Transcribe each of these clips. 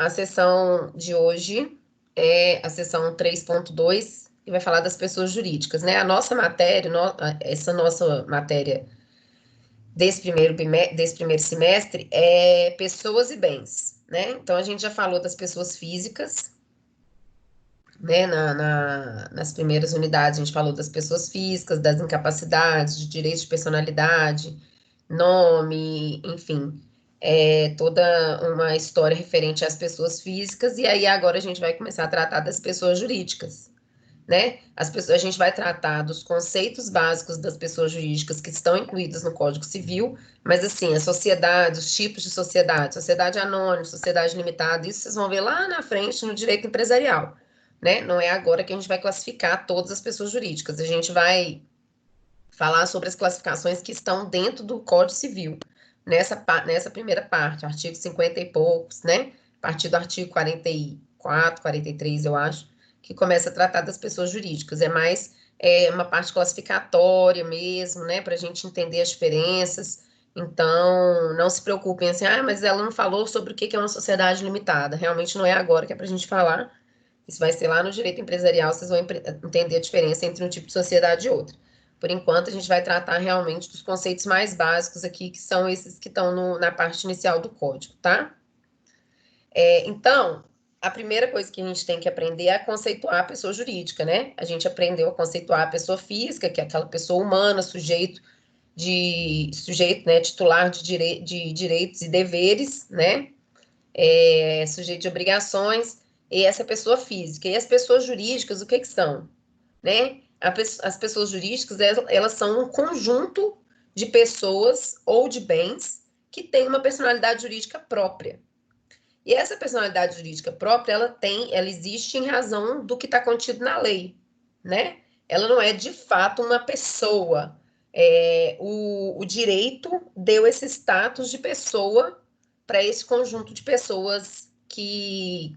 a sessão de hoje é a sessão 3.2, que vai falar das pessoas jurídicas, né? A nossa matéria, essa nossa matéria desse primeiro semestre é pessoas e bens, né? Então, a gente já falou das pessoas físicas, né? Nas primeiras unidades, a gente falou das pessoas físicas, das incapacidades, de direitos de personalidade, nome, enfim, toda uma história referente às pessoas físicas, e aí agora a gente vai começar a tratar das pessoas jurídicas, né? A gente vai tratar dos conceitos básicos das pessoas jurídicas que estão incluídos no Código Civil, mas assim, a sociedade, os tipos de sociedade anônima, sociedade limitada, isso vocês vão ver lá na frente no direito empresarial, né? Não é agora que a gente vai classificar todas as pessoas jurídicas, a gente vai falar sobre as classificações que estão dentro do Código Civil, nessa primeira parte, artigo 50 e poucos, né? A partir do artigo 44, 43, eu acho, que começa a tratar das pessoas jurídicas. É mais uma parte classificatória mesmo, né? Para a gente entender as diferenças. Então, não se preocupem assim, mas ela não falou sobre o que é uma sociedade limitada. Realmente não é agora que é para a gente falar. Isso vai ser lá no direito empresarial, vocês vão entender a diferença entre um tipo de sociedade e outro. Por enquanto, a gente vai tratar realmente dos conceitos mais básicos aqui, que são esses que estão na parte inicial do código, tá? Então, a primeira coisa que a gente tem que aprender é a conceituar a pessoa jurídica, né? A gente aprendeu a conceituar a pessoa física, que é aquela pessoa humana, sujeito, né, titular de direitos e deveres, né? Sujeito de obrigações, e essa pessoa física. E as pessoas jurídicas, o que são? Né? As pessoas jurídicas, elas são um conjunto de pessoas ou de bens que têm uma personalidade jurídica própria. E essa personalidade jurídica própria, ela existe em razão do que está contido na lei, né? Ela não é de fato uma pessoa. O direito deu esse status de pessoa para esse conjunto de pessoas que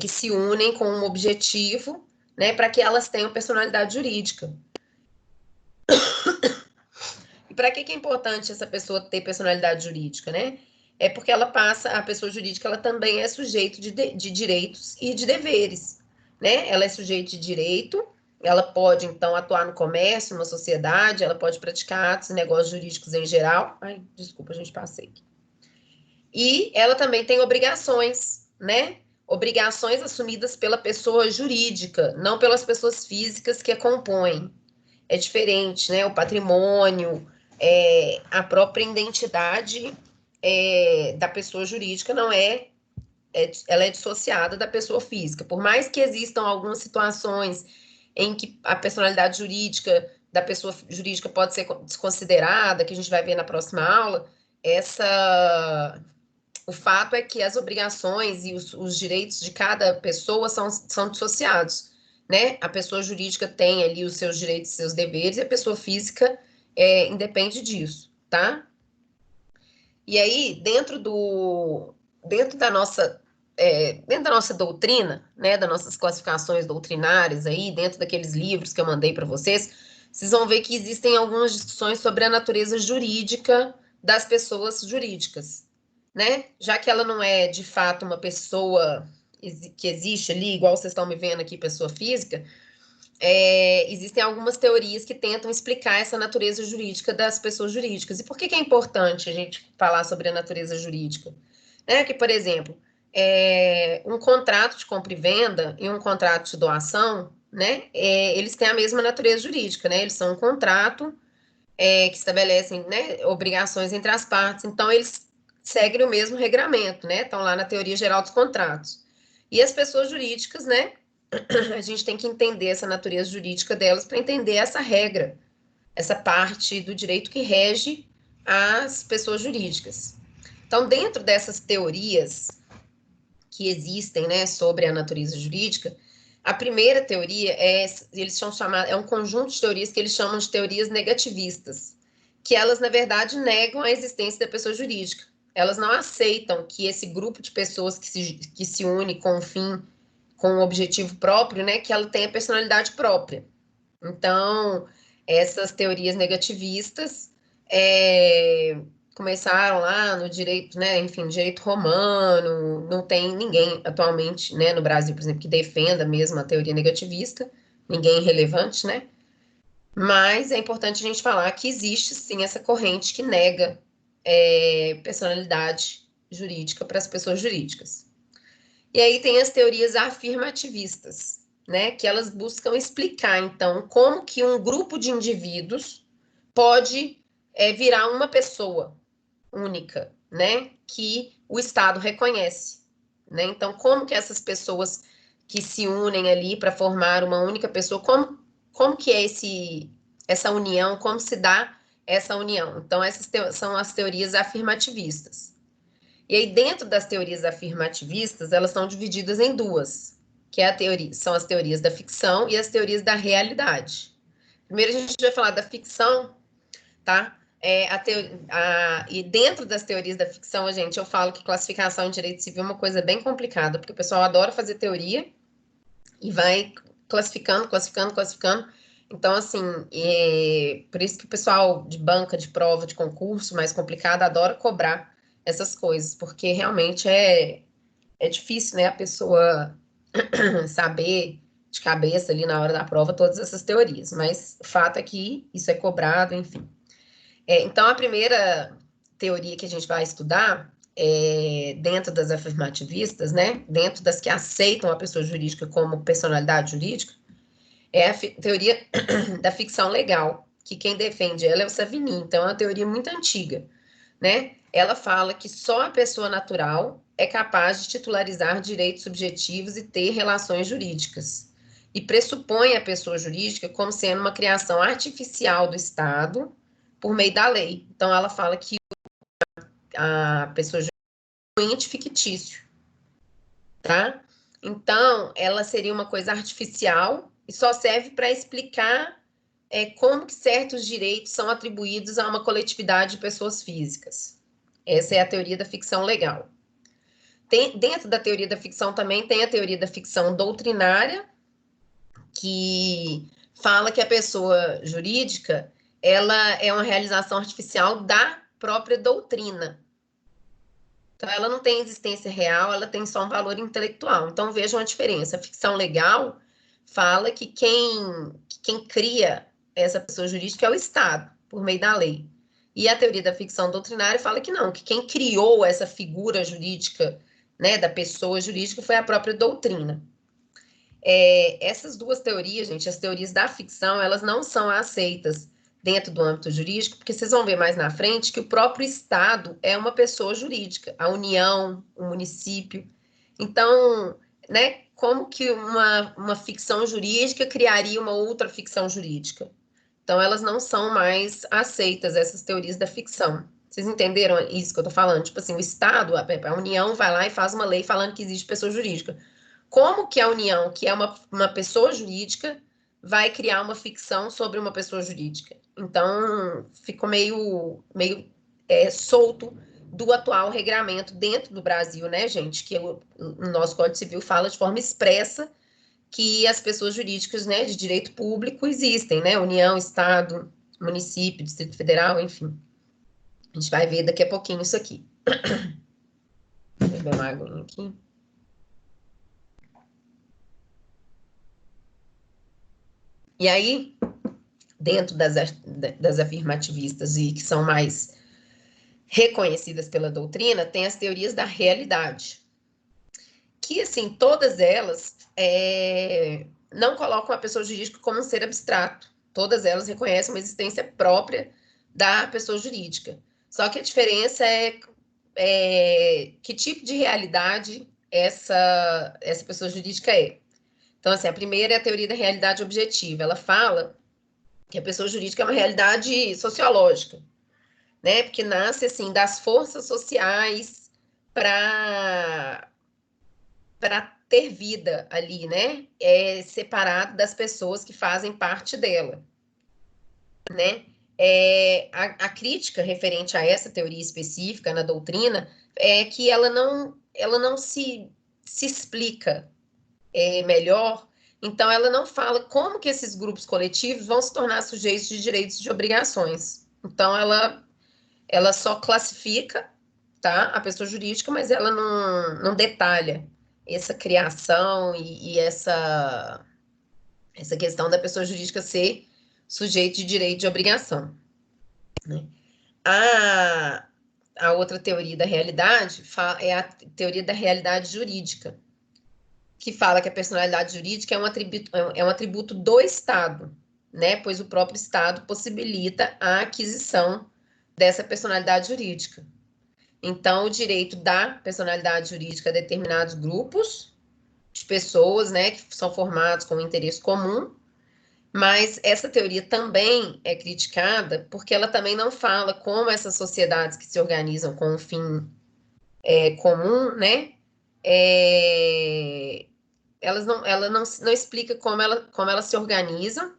se unem com um objetivo, né, para que elas tenham personalidade jurídica. E para que é importante essa pessoa ter personalidade jurídica, né? É porque a pessoa jurídica, ela também é sujeito de direitos e de deveres, né? Ela é sujeito de direito, ela pode, então, atuar no comércio, numa sociedade, ela pode praticar atos e negócios jurídicos em geral. Ai, desculpa, a gente passei aqui. E ela também tem obrigações, né? Obrigações assumidas pela pessoa jurídica, não pelas pessoas físicas que a compõem. É diferente, né? O patrimônio, a própria identidade da pessoa jurídica não ela é dissociada da pessoa física. Por mais que existam algumas situações em que a personalidade jurídica da pessoa jurídica pode ser desconsiderada, que a gente vai ver na próxima aula, o fato é que as obrigações e os direitos de cada pessoa são dissociados, né? A pessoa jurídica tem ali os seus direitos e seus deveres, e a pessoa física independe disso, tá? E aí, dentro da nossa doutrina, né, das nossas classificações doutrinárias aí, dentro daqueles livros que eu mandei para vocês vão ver que existem algumas discussões sobre a natureza jurídica das pessoas jurídicas, né? Já que ela não é de fato uma pessoa que existe ali, igual vocês estão me vendo aqui, pessoa física, existem algumas teorias que tentam explicar essa natureza jurídica das pessoas jurídicas. E por que é importante a gente falar sobre a natureza jurídica? Que, por exemplo, um contrato de compra e venda e um contrato de doação, né, eles têm a mesma natureza jurídica, né? Eles são um contrato que estabelecem, né, obrigações entre as partes. Então, eles seguem o mesmo regramento, né? Estão lá na teoria geral dos contratos. E as pessoas jurídicas, né? A gente tem que entender essa natureza jurídica delas para entender essa regra, essa parte do direito que rege as pessoas jurídicas. Então, dentro dessas teorias que existem, né, sobre a natureza jurídica, a primeira teoria é um conjunto de teorias que eles chamam de teorias negativistas, que elas, na verdade, negam a existência da pessoa jurídica. Elas não aceitam que esse grupo de pessoas que se une com um fim, com um objetivo próprio, né, que ela tenha personalidade própria. Então, essas teorias negativistas começaram lá no direito, né, enfim, direito romano, não tem ninguém atualmente, né, no Brasil, por exemplo, que defenda mesmo a teoria negativista, ninguém relevante, né? Mas é importante a gente falar que existe sim essa corrente que nega personalidade jurídica para as pessoas jurídicas. E aí tem as teorias afirmativistas, né, que elas buscam explicar, então, como que um grupo de indivíduos pode virar uma pessoa única, né, que o Estado reconhece, né? Então, como que essas pessoas que se unem ali para formar uma única pessoa, como que é essa união, como se dá essa união? Então, essas são as teorias afirmativistas. E aí, dentro das teorias afirmativistas, elas são divididas em duas, que é são as teorias da ficção e as teorias da realidade. Primeiro, a gente vai falar da ficção, tá? E dentro das teorias da ficção, gente, eu falo que classificação em direito civil é uma coisa bem complicada, porque o pessoal adora fazer teoria e vai classificando, classificando, classificando. Então, assim, por isso que o pessoal de banca, de prova, de concurso mais complicado, adora cobrar essas coisas, porque realmente é difícil, né, a pessoa saber de cabeça ali na hora da prova todas essas teorias, mas o fato é que isso é cobrado, enfim. Então, a primeira teoria que a gente vai estudar dentro das afirmativistas, né, dentro das que aceitam a pessoa jurídica como personalidade jurídica, é a teoria da ficção legal, que quem defende ela é o Savigny, então é uma teoria muito antiga, né? Ela fala que só a pessoa natural é capaz de titularizar direitos subjetivos e ter relações jurídicas, e pressupõe a pessoa jurídica como sendo uma criação artificial do Estado por meio da lei. Então, ela fala que a pessoa jurídica é um ente fictício, tá? Então, ela seria uma coisa artificial e só serve para explicar como que certos direitos são atribuídos a uma coletividade de pessoas físicas. Essa é a teoria da ficção legal. Dentro da teoria da ficção também tem a teoria da ficção doutrinária, que fala que a pessoa jurídica ela é uma realização artificial da própria doutrina. Então, ela não tem existência real, ela tem só um valor intelectual. Então, vejam a diferença. A ficção legal fala que quem cria essa pessoa jurídica é o Estado, por meio da lei. E a teoria da ficção doutrinária fala que não, que quem criou essa figura jurídica, né, da pessoa jurídica foi a própria doutrina. Essas duas teorias, gente, as teorias da ficção, elas não são aceitas dentro do âmbito jurídico, porque vocês vão ver mais na frente que o próprio Estado é uma pessoa jurídica, a União, o município. Então, né, como que uma ficção jurídica criaria uma outra ficção jurídica? Então, elas não são mais aceitas, essas teorias da ficção. Vocês entenderam isso que eu tô falando? Tipo assim, o Estado, a União vai lá e faz uma lei falando que existe pessoa jurídica. Como que a União, que é uma pessoa jurídica, vai criar uma ficção sobre uma pessoa jurídica? Então, ficou meio solto do atual regramento dentro do Brasil, né, gente? Que o nosso Código Civil fala de forma expressa que as pessoas jurídicas, né, de direito público existem, né? União, Estado, município, Distrito Federal, enfim. A gente vai ver daqui a pouquinho isso aqui. Vou beber uma aguinha aqui. E aí, dentro das afirmativistas e que são mais reconhecidas pela doutrina, tem as teorias da realidade. Que, assim, todas elas não colocam a pessoa jurídica como um ser abstrato. Todas elas reconhecem uma existência própria da pessoa jurídica. Só que a diferença é que tipo de realidade essa pessoa jurídica é. Então, assim, a primeira é a teoria da realidade objetiva. Ela fala que a pessoa jurídica é uma realidade sociológica, né? Porque nasce, assim, das forças sociais para ter vida ali, né? É separado das pessoas que fazem parte dela, né? A crítica referente a essa teoria específica na doutrina é que ela não se explica melhor, então ela não fala como que esses grupos coletivos vão se tornar sujeitos de direitos e de obrigações. Então, ela só classifica, tá, a pessoa jurídica, mas ela não detalha essa criação e essa questão da pessoa jurídica ser sujeito de direito de obrigação, né? A outra teoria da realidade é a teoria da realidade jurídica, que fala que a personalidade jurídica é um atributo do Estado, né? Pois o próprio Estado possibilita a aquisição dessa personalidade jurídica. Então, o direito da personalidade jurídica a determinados grupos de pessoas, né, que são formados com um interesse comum, mas essa teoria também é criticada porque ela também não fala como essas sociedades que se organizam com um fim comum, né, ela não explica como elas se organizam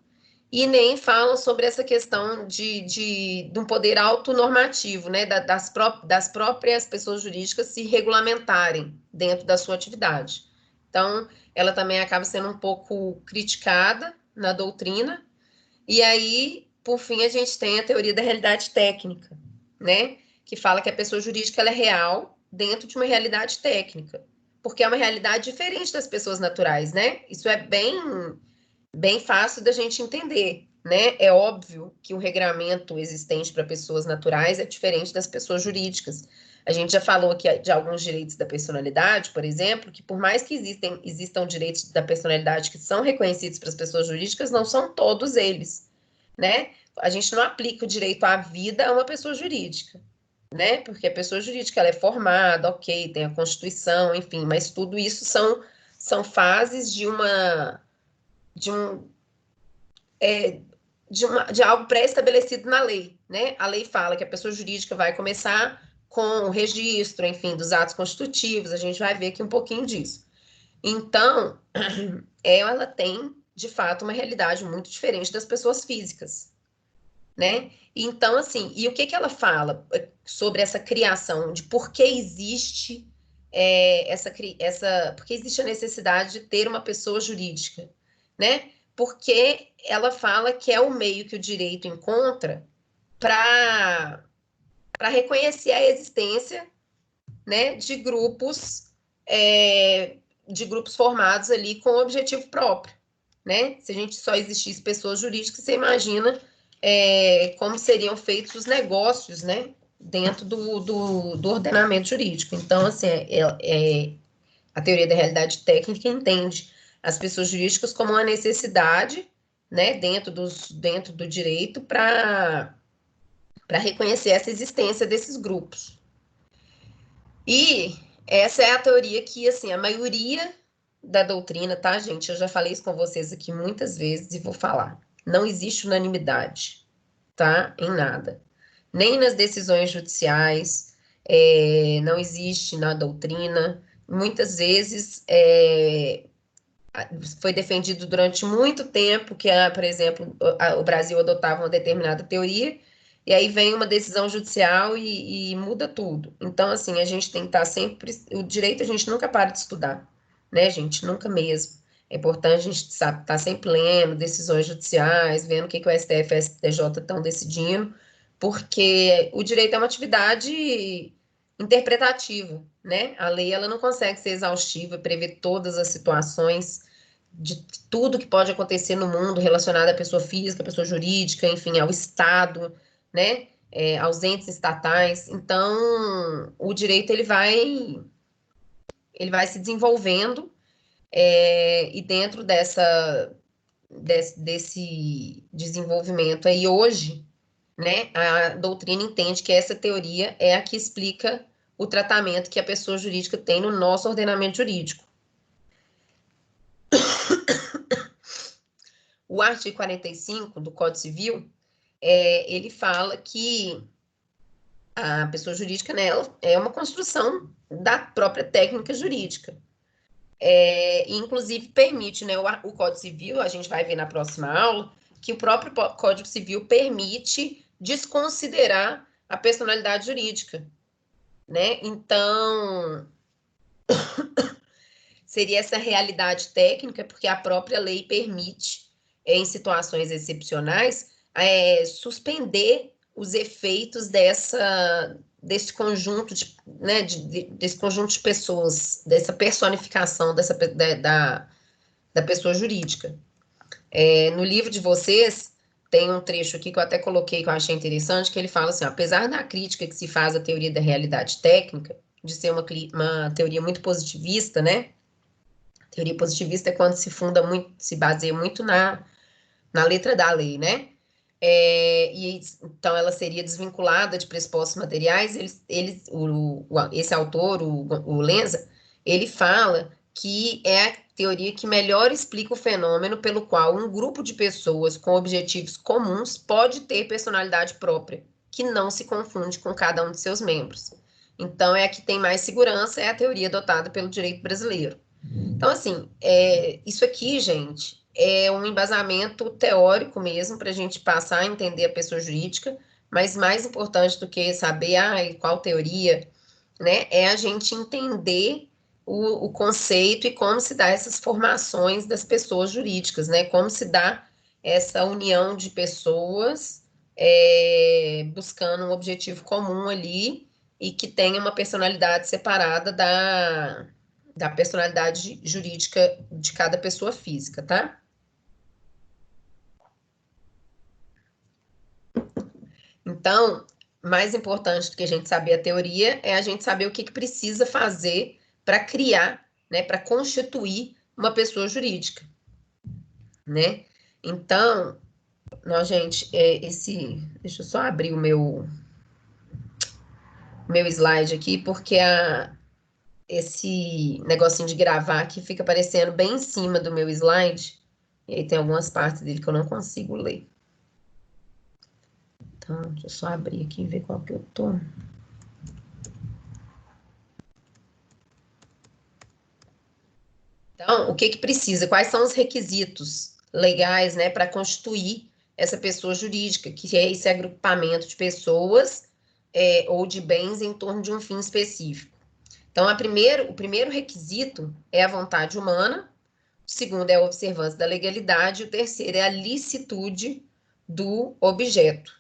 e nem falam sobre essa questão de um poder autonormativo, né, das próprias pessoas jurídicas se regulamentarem dentro da sua atividade. Então, ela também acaba sendo um pouco criticada na doutrina. E aí, por fim, a gente tem a teoria da realidade técnica, né, que fala que a pessoa jurídica ela é real dentro de uma realidade técnica, porque é uma realidade diferente das pessoas naturais, né? Isso é bem fácil da gente entender, né? É óbvio que o regramento existente para pessoas naturais é diferente das pessoas jurídicas. A gente já falou aqui de alguns direitos da personalidade, por exemplo, que por mais que existam direitos da personalidade que são reconhecidos para as pessoas jurídicas, não são todos eles, né? A gente não aplica o direito à vida a uma pessoa jurídica, né? Porque a pessoa jurídica ela é formada, ok, tem a Constituição, enfim, mas tudo isso são fases de um de algo pré-estabelecido na lei, né? A lei fala que a pessoa jurídica vai começar com o registro, enfim, dos atos constitutivos, a gente vai ver aqui um pouquinho disso. Então, ela tem, de fato, uma realidade muito diferente das pessoas físicas, né? Então, assim, e o que ela fala sobre essa criação, de por que existe por que existe a necessidade de ter uma pessoa jurídica, né? Porque ela fala que é o meio que o direito encontra para reconhecer a existência, né, de grupos formados ali com objetivo próprio, né? Se a gente só existisse pessoas jurídicas, você imagina como seriam feitos os negócios, né, dentro do ordenamento jurídico. Então, assim, a teoria da realidade técnica entende as pessoas jurídicas como uma necessidade, né, dentro do direito para reconhecer essa existência desses grupos. E essa é a teoria que, assim, a maioria da doutrina, tá, gente? Eu já falei isso com vocês aqui muitas vezes e vou falar. Não existe unanimidade, tá? Em nada. Nem nas decisões judiciais, não existe na doutrina. Muitas vezes foi defendido durante muito tempo que, por exemplo, o Brasil adotava uma determinada teoria, e aí vem uma decisão judicial e muda tudo. Então, assim, a gente tem que estar sempre. O direito a gente nunca para de estudar, né, gente? Nunca mesmo. É importante a gente estar sempre lendo decisões judiciais, vendo o que o STF e o STJ estão decidindo, porque o direito é uma atividade interpretativa, né? A lei ela não consegue ser exaustiva, prever todas as situações de tudo que pode acontecer no mundo relacionado à pessoa física, à pessoa jurídica, enfim, ao Estado, né? Aos entes estatais. Então, o direito ele vai se desenvolvendo e dentro desse desenvolvimento aí hoje, né, a doutrina entende que essa teoria é a que explica o tratamento que a pessoa jurídica tem no nosso ordenamento jurídico. O artigo 45 do Código Civil, ele fala que a pessoa jurídica, né, é uma construção da própria técnica jurídica. Inclusive permite, né, o Código Civil, a gente vai ver na próxima aula, que o próprio Código Civil permite desconsiderar a personalidade jurídica, né? Então, seria essa realidade técnica, porque a própria lei permite, em situações excepcionais, suspender os efeitos desse conjunto de, né, desse conjunto de pessoas, dessa personificação da pessoa jurídica. No livro de vocês, tem um trecho aqui que eu até coloquei que eu achei interessante, que ele fala assim, ó, apesar da crítica que se faz à teoria da realidade técnica, de ser uma teoria muito positivista, né? Teoria positivista é quando se baseia muito na letra da lei, né? Então, ela seria desvinculada de pressupostos materiais. Esse autor, o Lenza, ele fala que é a teoria que melhor explica o fenômeno pelo qual um grupo de pessoas com objetivos comuns pode ter personalidade própria, que não se confunde com cada um de seus membros. Então, é a que tem mais segurança, é a teoria adotada pelo direito brasileiro. Então, assim, isso aqui, gente, é um embasamento teórico mesmo para a gente passar a entender a pessoa jurídica, mas mais importante do que saber qual teoria, né, é a gente entender o conceito e como se dá essas formações das pessoas jurídicas, né, como se dá essa união de pessoas buscando um objetivo comum ali e que tenha uma personalidade separada da personalidade jurídica de cada pessoa física, tá? Então, mais importante do que a gente saber a teoria é a gente saber o que precisa fazer para criar, né, para constituir uma pessoa jurídica, né? Então, gente, deixa eu só abrir o meu slide aqui, porque esse negocinho de gravar aqui fica aparecendo bem em cima do meu slide, e aí tem algumas partes dele que eu não consigo ler. Então, deixa eu só abrir aqui e ver qual que eu tô. Então, o que precisa? Quais são os requisitos legais, né, para constituir essa pessoa jurídica, que é esse agrupamento de pessoas ou de bens em torno de um fim específico? Então, o primeiro requisito é a vontade humana, o segundo é a observância da legalidade, e o terceiro é a licitude do objeto,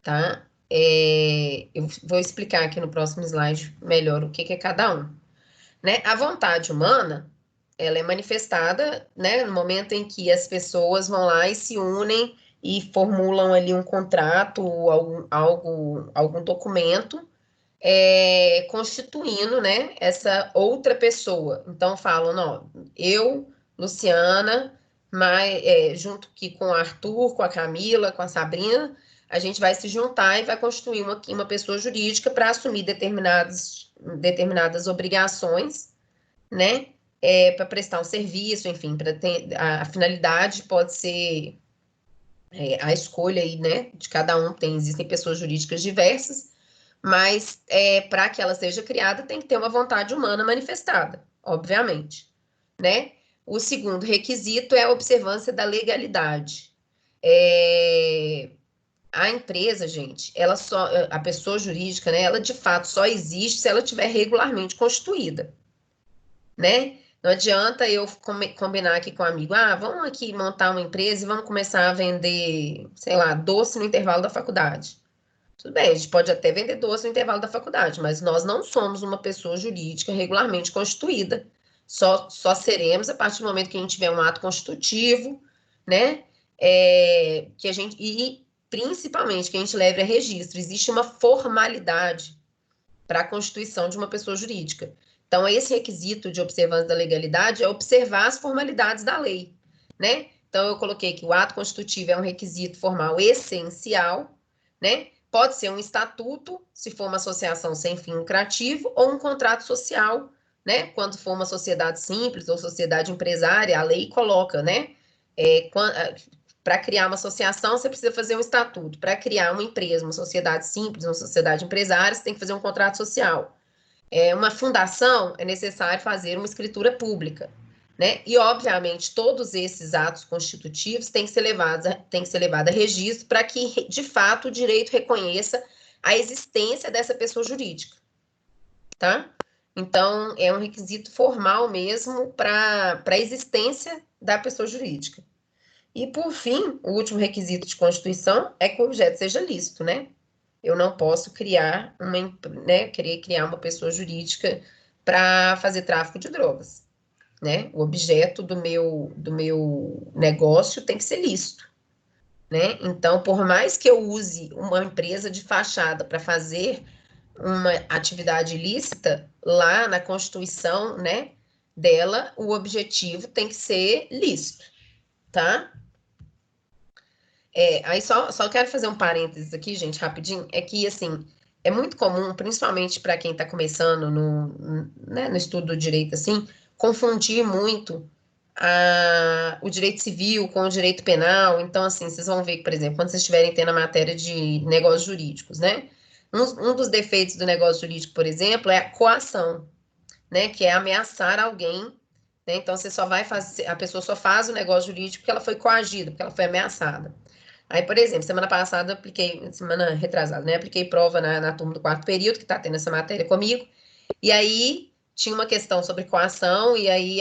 tá? Eu vou explicar aqui no próximo slide melhor o que é cada um, né? A vontade humana, ela é manifestada, né, no momento em que as pessoas vão lá e se unem e formulam ali um contrato, algum documento, constituindo, né, essa outra pessoa. Então falam, não, eu, Luciana, junto aqui com o Arthur, com a Camila, com a Sabrina, a gente vai se juntar e vai constituir uma pessoa jurídica para assumir determinadas obrigações, né? Para prestar um serviço, enfim, para ter a finalidade pode ser a escolha aí, né? De cada um existem pessoas jurídicas diversas, mas para que ela seja criada tem que ter uma vontade humana manifestada, obviamente, né? O segundo requisito é a observância da legalidade. A empresa, gente, a pessoa jurídica, né? Ela de fato só existe se ela estiver regularmente constituída, né? Não adianta eu combinar aqui com um amigo, vamos aqui montar uma empresa e vamos começar a vender, sei lá, doce no intervalo da faculdade. Tudo bem, a gente pode até vender doce no intervalo da faculdade, mas nós não somos uma pessoa jurídica regularmente constituída. Só seremos a partir do momento que a gente tiver um ato constitutivo, né? E principalmente que a gente leve a registro. Existe uma formalidade para a constituição de uma pessoa jurídica. Então, esse requisito de observância da legalidade é observar as formalidades da lei, né? Então, eu coloquei que o ato constitutivo é um requisito formal essencial, né? Pode ser um estatuto, se for uma associação sem fim lucrativo, ou um contrato social, né? Quando for uma sociedade simples ou sociedade empresária, a lei coloca, né? Para criar uma associação, você precisa fazer um estatuto. Para criar uma empresa, uma sociedade simples, uma sociedade empresária, você tem que fazer um contrato social. Uma fundação, é necessário fazer uma escritura pública, né? E, obviamente, todos esses atos constitutivos têm que ser levados a registro para que, de fato, o direito reconheça a existência dessa pessoa jurídica, tá? Então, é um requisito formal mesmo para a existência da pessoa jurídica. E, por fim, o último requisito de constituição é que o objeto seja lícito, né? Eu não posso criar querer criar uma pessoa jurídica para fazer tráfico de drogas, né? O objeto do meu negócio tem que ser lícito, né? Então, por mais que eu use uma empresa de fachada para fazer uma atividade ilícita, lá na Constituição, né, dela, o objetivo tem que ser lícito, tá? Aí só quero fazer um parênteses aqui, gente, rapidinho, é que, assim, é muito comum, principalmente para quem está começando no estudo do direito, assim, confundir muito o direito civil com o direito penal. Então, assim, vocês vão ver que, por exemplo, quando vocês estiverem tendo a matéria de negócios jurídicos, né? Um dos defeitos do negócio jurídico, por exemplo, é a coação, né? Que é ameaçar alguém, né? Então, você só vai fazer, a pessoa só faz o negócio jurídico porque ela foi coagida, porque ela foi ameaçada. Aí, por exemplo, semana passada, semana retrasada, né? Apliquei prova na turma do quarto período, que tá tendo essa matéria comigo, e aí tinha uma questão sobre coação, e aí,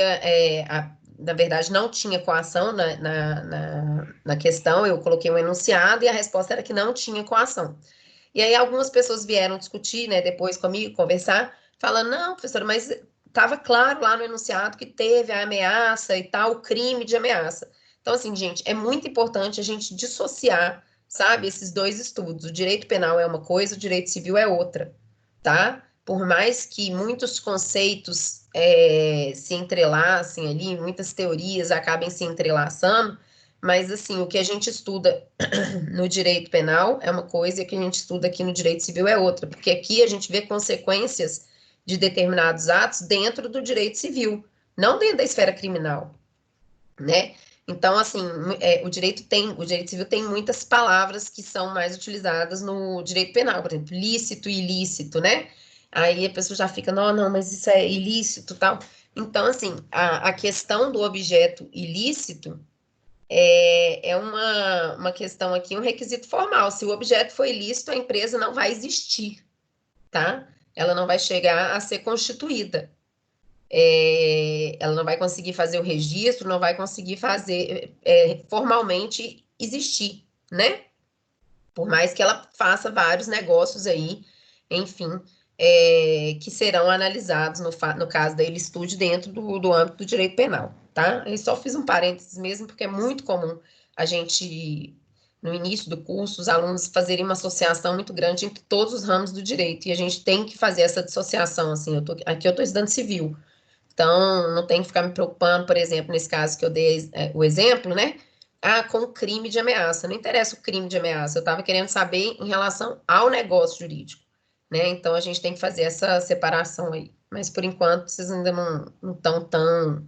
na verdade, não tinha coação na questão, eu coloquei um enunciado e a resposta era que não tinha coação. E aí algumas pessoas vieram discutir, né, depois comigo, conversar, falando, não, professora, mas estava claro lá no enunciado que teve a ameaça e tal, o crime de ameaça. Então, assim, gente, é muito importante a gente dissociar, sabe, esses dois estudos. O direito penal é uma coisa, o direito civil é outra, tá? Por mais que muitos conceitos se entrelacem ali, muitas teorias acabem se entrelaçando, mas, assim, o que a gente estuda no direito penal é uma coisa e o que a gente estuda aqui no direito civil é outra, porque aqui a gente vê consequências de determinados atos dentro do direito civil, não dentro da esfera criminal, né? Então, assim, o direito civil tem muitas palavras que são mais utilizadas no direito penal, por exemplo, lícito e ilícito, né? Aí a pessoa já fica, não, não, mas isso é ilícito, tal. Então, assim, a questão do objeto ilícito é uma questão aqui, um requisito formal. Se o objeto for ilícito, a empresa não vai existir, tá? Ela não vai chegar a ser constituída. Ela não vai conseguir fazer o registro, não vai conseguir fazer formalmente existir, né? Por mais que ela faça vários negócios aí, enfim, que serão analisados no caso da ilicitude dentro do âmbito do direito penal, tá? Eu só fiz um parênteses mesmo, porque é muito comum a gente, no início do curso, os alunos fazerem uma associação muito grande entre todos os ramos do direito, e a gente tem que fazer essa dissociação, assim, aqui eu estou estudando civil, então não tem que ficar me preocupando, por exemplo, nesse caso que eu dei o exemplo, né? Com crime de ameaça. Não interessa o crime de ameaça, eu estava querendo saber em relação ao negócio jurídico, né? Então a gente tem que fazer essa separação aí. Mas por enquanto vocês ainda não estão tão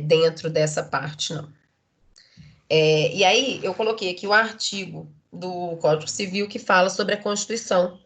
dentro dessa parte, não. E aí eu coloquei aqui o artigo do Código Civil que fala sobre a constituição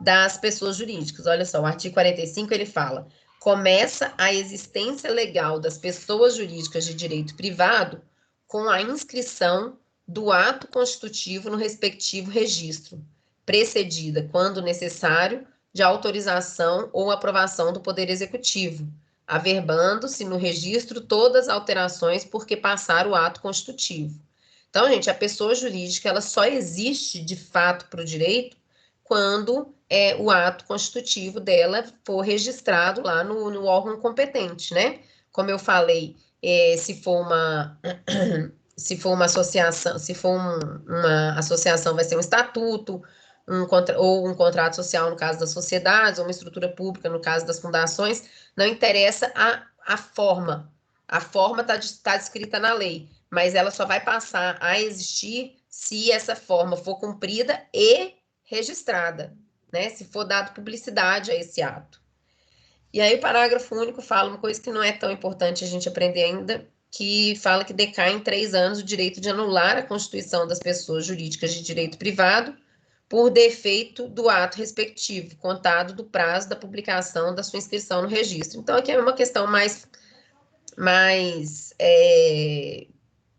das pessoas jurídicas. Olha só, o artigo 45 ele fala: começa a existência legal das pessoas jurídicas de direito privado com a inscrição do ato constitutivo no respectivo registro, precedida, quando necessário, de autorização ou aprovação do Poder Executivo, averbando-se no registro todas as alterações por que passar o ato constitutivo. Então, gente, a pessoa jurídica ela só existe de fato para o direito quando o ato constitutivo dela for registrado lá no órgão competente, né? Como eu falei, se for uma associação, se for uma associação, vai ser um estatuto, ou um contrato social, no caso das sociedades, ou uma estrutura pública, no caso das fundações, não interessa a forma. A forma está descrita na lei, mas ela só vai passar a existir se essa forma for cumprida e registrada, né? Se for dado publicidade a esse ato. E aí o parágrafo único fala uma coisa que não é tão importante a gente aprender ainda, que fala que decai em 3 anos o direito de anular a constituição das pessoas jurídicas de direito privado por defeito do ato respectivo, contado do prazo da publicação da sua inscrição no registro. Então, aqui é uma questão mais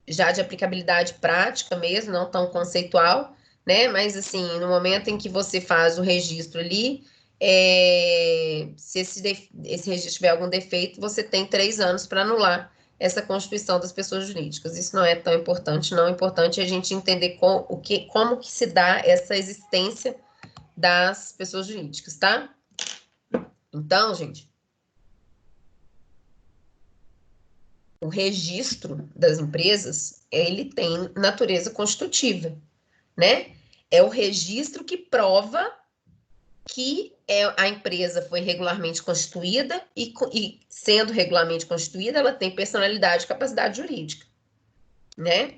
já de aplicabilidade prática mesmo, não tão conceitual, né? Mas, assim, no momento em que você faz o registro ali, se esse registro tiver algum defeito, você tem 3 anos para anular essa constituição das pessoas jurídicas. Isso não é tão importante, não. É importante a gente entender como que se dá essa existência das pessoas jurídicas, tá? Então, gente, o registro das empresas, ele tem natureza constitutiva, né? É o registro que prova que a empresa foi regularmente constituída e, sendo regularmente constituída, ela tem personalidade e capacidade jurídica, né?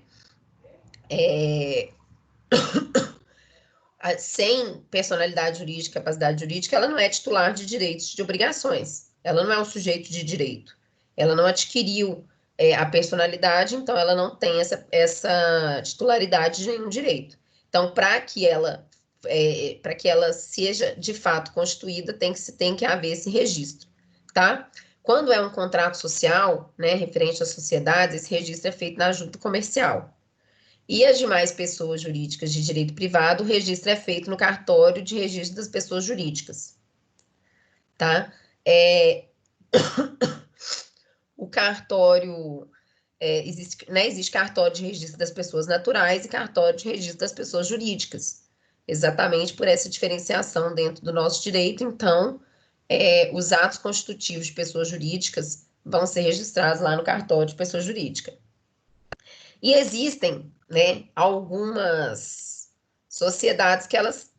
Sem personalidade jurídica, capacidade jurídica, ela não é titular de direitos e de obrigações. Ela não é um sujeito de direito. Ela não adquiriu a personalidade, então ela não tem essa titularidade de nenhum direito. Então, para que ela seja de fato constituída, tem que haver esse registro, tá? Quando é um contrato social, né, referente às sociedades, esse registro é feito na junta comercial. E as demais pessoas jurídicas de direito privado, o registro é feito no cartório de registro das pessoas jurídicas, tá? O cartório, existe cartório de registro das pessoas naturais e cartório de registro das pessoas jurídicas, exatamente por essa diferenciação dentro do nosso direito. Então, os atos constitutivos de pessoas jurídicas vão ser registrados lá no cartório de pessoa jurídica. E existem, né, algumas sociedades que elas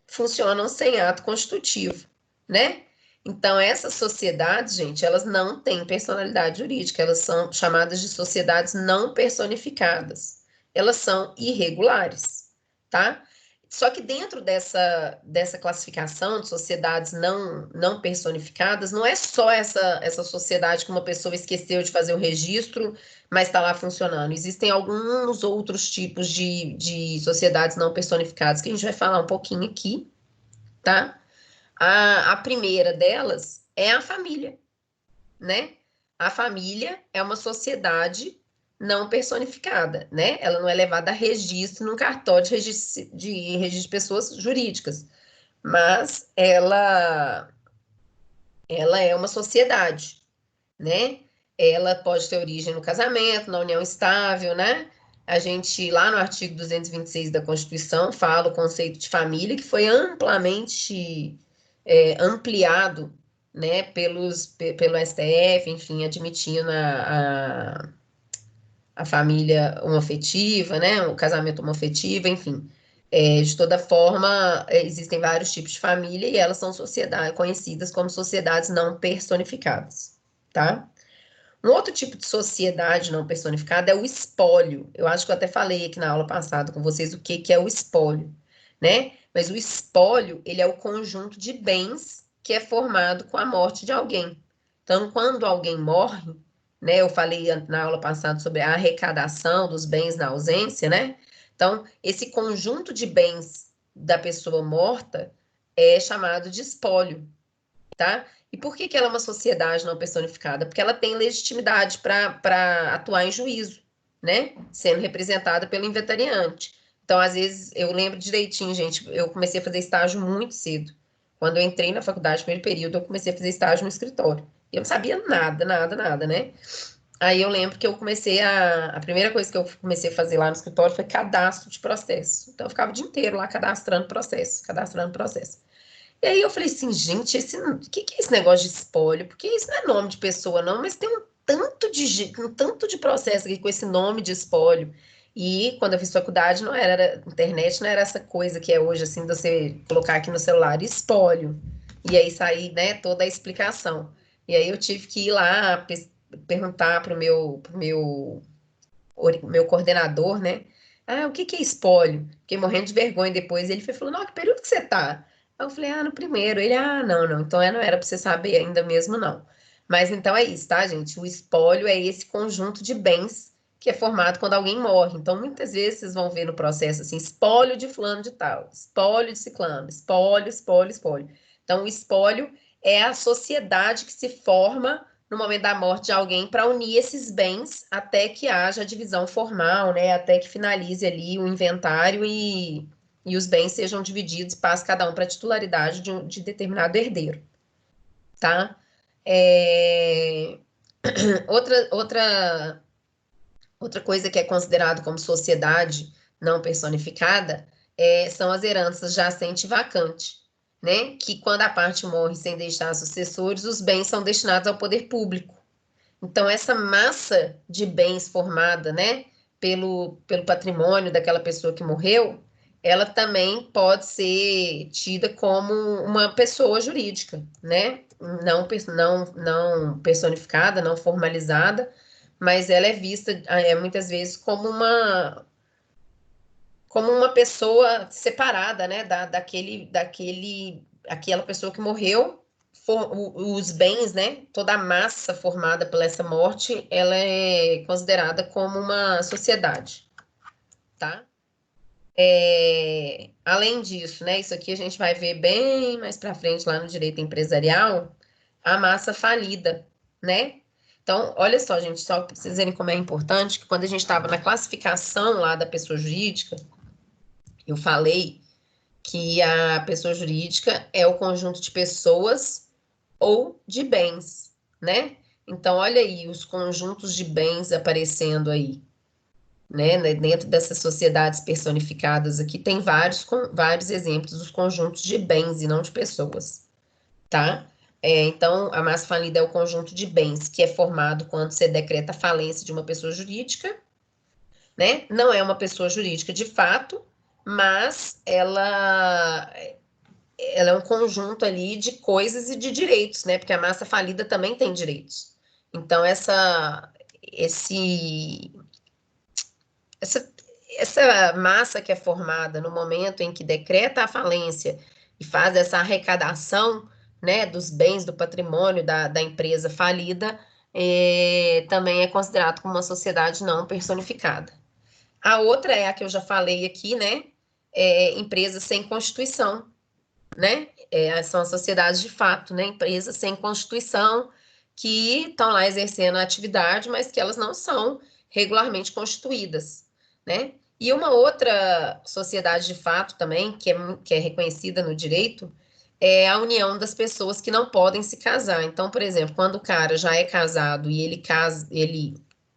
funcionam sem ato constitutivo, né? Então, essas sociedades, gente, elas não têm personalidade jurídica, elas são chamadas de sociedades não personificadas. Elas são irregulares, tá? Só que dentro dessa classificação de sociedades não personificadas, não é só essa sociedade que uma pessoa esqueceu de fazer o registro, mas está lá funcionando. Existem alguns outros tipos de sociedades não personificadas que a gente vai falar um pouquinho aqui, tá? A primeira delas é a família, né? A família é uma sociedade não personificada, né? Ela não é levada a registro num cartório de registro de pessoas jurídicas, mas ela é uma sociedade, né? Ela pode ter origem no casamento, na união estável, né? A gente, lá no artigo 226 da Constituição, fala o conceito de família, que foi amplamente ampliado, né, pelo STF, enfim, admitindo a família homoafetiva, né, o casamento homoafetivo, enfim. De toda forma, existem vários tipos de família e elas são conhecidas como sociedades não personificadas, tá? Um outro tipo de sociedade não personificada é o espólio. Eu acho que eu até falei aqui na aula passada com vocês o que é o espólio, né? Mas o espólio, ele é o conjunto de bens que é formado com a morte de alguém. Então, quando alguém morre, né? Eu falei na aula passada sobre a arrecadação dos bens na ausência, né? Então, esse conjunto de bens da pessoa morta é chamado de espólio, tá? E por que ela é uma sociedade não personificada? Porque ela tem legitimidade para atuar em juízo, né? Sendo representada pelo inventariante. Então, às vezes, eu lembro direitinho, gente, eu comecei a fazer estágio muito cedo. Quando eu entrei na faculdade, primeiro período, eu comecei a fazer estágio no escritório. E eu não sabia nada, nada, nada, né? Aí eu lembro que eu comecei a primeira coisa que eu comecei a fazer lá no escritório foi cadastro de processo. Então, eu ficava o dia inteiro lá cadastrando processo, cadastrando processo. E aí eu falei assim, gente, o que é esse negócio de espólio? Porque isso não é nome de pessoa, não, mas tem um tanto de processo aqui com esse nome de espólio. E quando eu fiz faculdade, não era, internet não era essa coisa que é hoje, assim, de você colocar aqui no celular, espólio. E aí sair, né, toda a explicação. E aí eu tive que ir lá perguntar para o meu coordenador, né? Ah, o que é espólio? Fiquei morrendo de vergonha depois. Ele falou, não, que período que você tá? Aí eu falei, no primeiro. Ele, não, não, então não era para você saber ainda mesmo, não. Mas então é isso, tá, gente? O espólio é esse conjunto de bens que é formado quando alguém morre. Então, muitas vezes vocês vão ver no processo assim, espólio de fulano de tal, espólio de ciclano, espólio, espólio, espólio. Então, o espólio é a sociedade que se forma no momento da morte de alguém para unir esses bens até que haja a divisão formal, né? Até que finalize ali o inventário e os bens sejam divididos, passe cada um para a titularidade de determinado herdeiro, tá? Outra coisa que é considerado como sociedade não personificada são as heranças jacente e vacante, né? Que quando a parte morre sem deixar sucessores, os bens são destinados ao poder público. Então, essa massa de bens formada, né, pelo patrimônio daquela pessoa que morreu, ela também pode ser tida como uma pessoa jurídica, né? Não personificada, não formalizada, mas ela é vista muitas vezes como uma pessoa separada, né, aquela pessoa que morreu, os bens, né, toda a massa formada por essa morte, ela é considerada como uma sociedade, tá? Além disso, né, isso aqui a gente vai ver bem mais para frente lá no direito empresarial, a massa falida, né? Então, olha só, gente, só para vocês verem como é importante que quando a gente estava na classificação lá da pessoa jurídica, eu falei que a pessoa jurídica é o conjunto de pessoas ou de bens, né? Então, olha aí os conjuntos de bens aparecendo aí, né? Dentro dessas sociedades personificadas aqui, tem vários exemplos dos conjuntos de bens e não de pessoas, tá? Então, a massa falida é o conjunto de bens que é formado quando você decreta a falência de uma pessoa jurídica, né? Não é uma pessoa jurídica de fato, mas ela é um conjunto ali de coisas e de direitos, né? Porque a massa falida também tem direitos. Então, esse, essa, essa massa que é formada no momento em que decreta a falência e faz essa arrecadação, né, dos bens, do patrimônio da empresa falida, também é considerado como uma sociedade não personificada. A outra é a que eu já falei aqui, né? Empresas sem constituição, né? São as sociedades de fato, né? Empresas sem constituição que estão lá exercendo a atividade, mas que elas não são regularmente constituídas, né? E uma outra sociedade de fato também, que é reconhecida no direito, é a união das pessoas que não podem se casar. Então, por exemplo, quando o cara já é casado e ele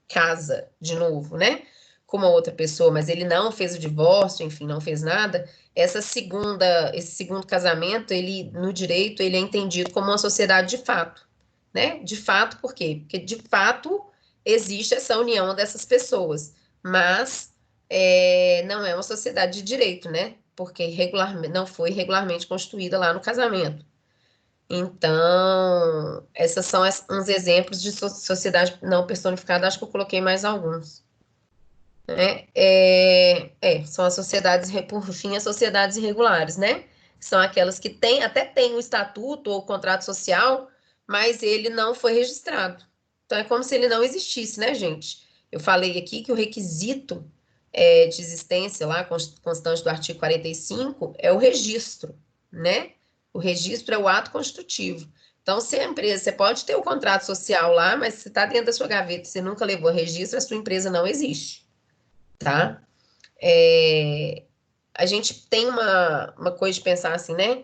casa de novo, né? Com uma outra pessoa, mas ele não fez o divórcio, enfim, não fez nada, esse segundo casamento, ele no direito, ele é entendido como uma sociedade de fato, né? De fato, por quê? Porque de fato existe essa união dessas pessoas, mas não é uma sociedade de direito, né? Porque não foi regularmente constituída lá no casamento. Então, esses são uns exemplos de sociedade não personificada, acho que eu coloquei mais alguns, né? São as sociedades, por fim, as sociedades irregulares, né? São aquelas que até têm o estatuto ou o contrato social, mas ele não foi registrado. Então, é como se ele não existisse, né, gente? Eu falei aqui que o requisito de existência lá, constante do artigo 45, é o registro, né? O registro é o ato constitutivo. Então, se a empresa, você pode ter o contrato social lá, mas se está dentro da sua gaveta e você nunca levou registro, a sua empresa não existe, tá? A gente tem uma coisa de pensar assim, né?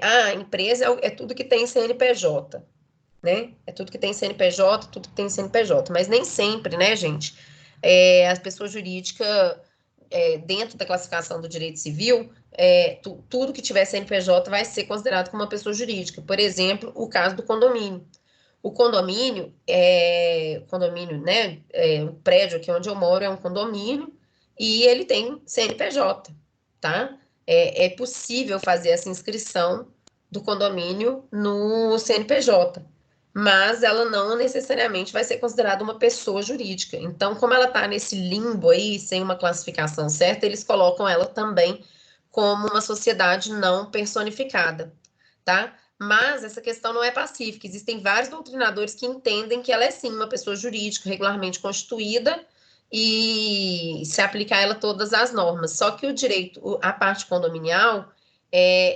A empresa é tudo que tem CNPJ, né? É tudo que tem CNPJ, tudo que tem CNPJ, mas nem sempre, né, gente? As pessoas jurídicas, dentro da classificação do direito civil, tudo que tiver CNPJ vai ser considerado como uma pessoa jurídica. Por exemplo, o caso do condomínio. O condomínio, né? O prédio aqui onde eu moro é um condomínio e ele tem CNPJ, tá? É possível fazer essa inscrição do condomínio no CNPJ, mas ela não necessariamente vai ser considerada uma pessoa jurídica. Então, como ela está nesse limbo aí, sem uma classificação certa, eles colocam ela também como uma sociedade não personificada, tá? Mas essa questão não é pacífica. Existem vários doutrinadores que entendem que ela é sim uma pessoa jurídica regularmente constituída e se aplicar a ela todas as normas. Só que o direito, a parte condominial,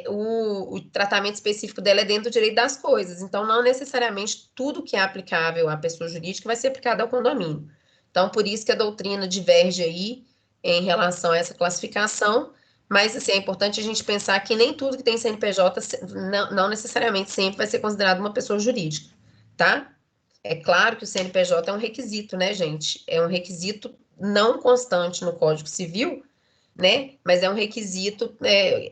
o tratamento específico dela é dentro do direito das coisas. Então, não necessariamente tudo que é aplicável à pessoa jurídica vai ser aplicado ao condomínio. Então, por isso que a doutrina diverge aí em relação a essa classificação. Mas, assim, é importante a gente pensar que nem tudo que tem CNPJ não necessariamente sempre vai ser considerado uma pessoa jurídica, tá? É claro que o CNPJ é um requisito, né, gente? É um requisito não constante no Código Civil, né? Mas é um requisito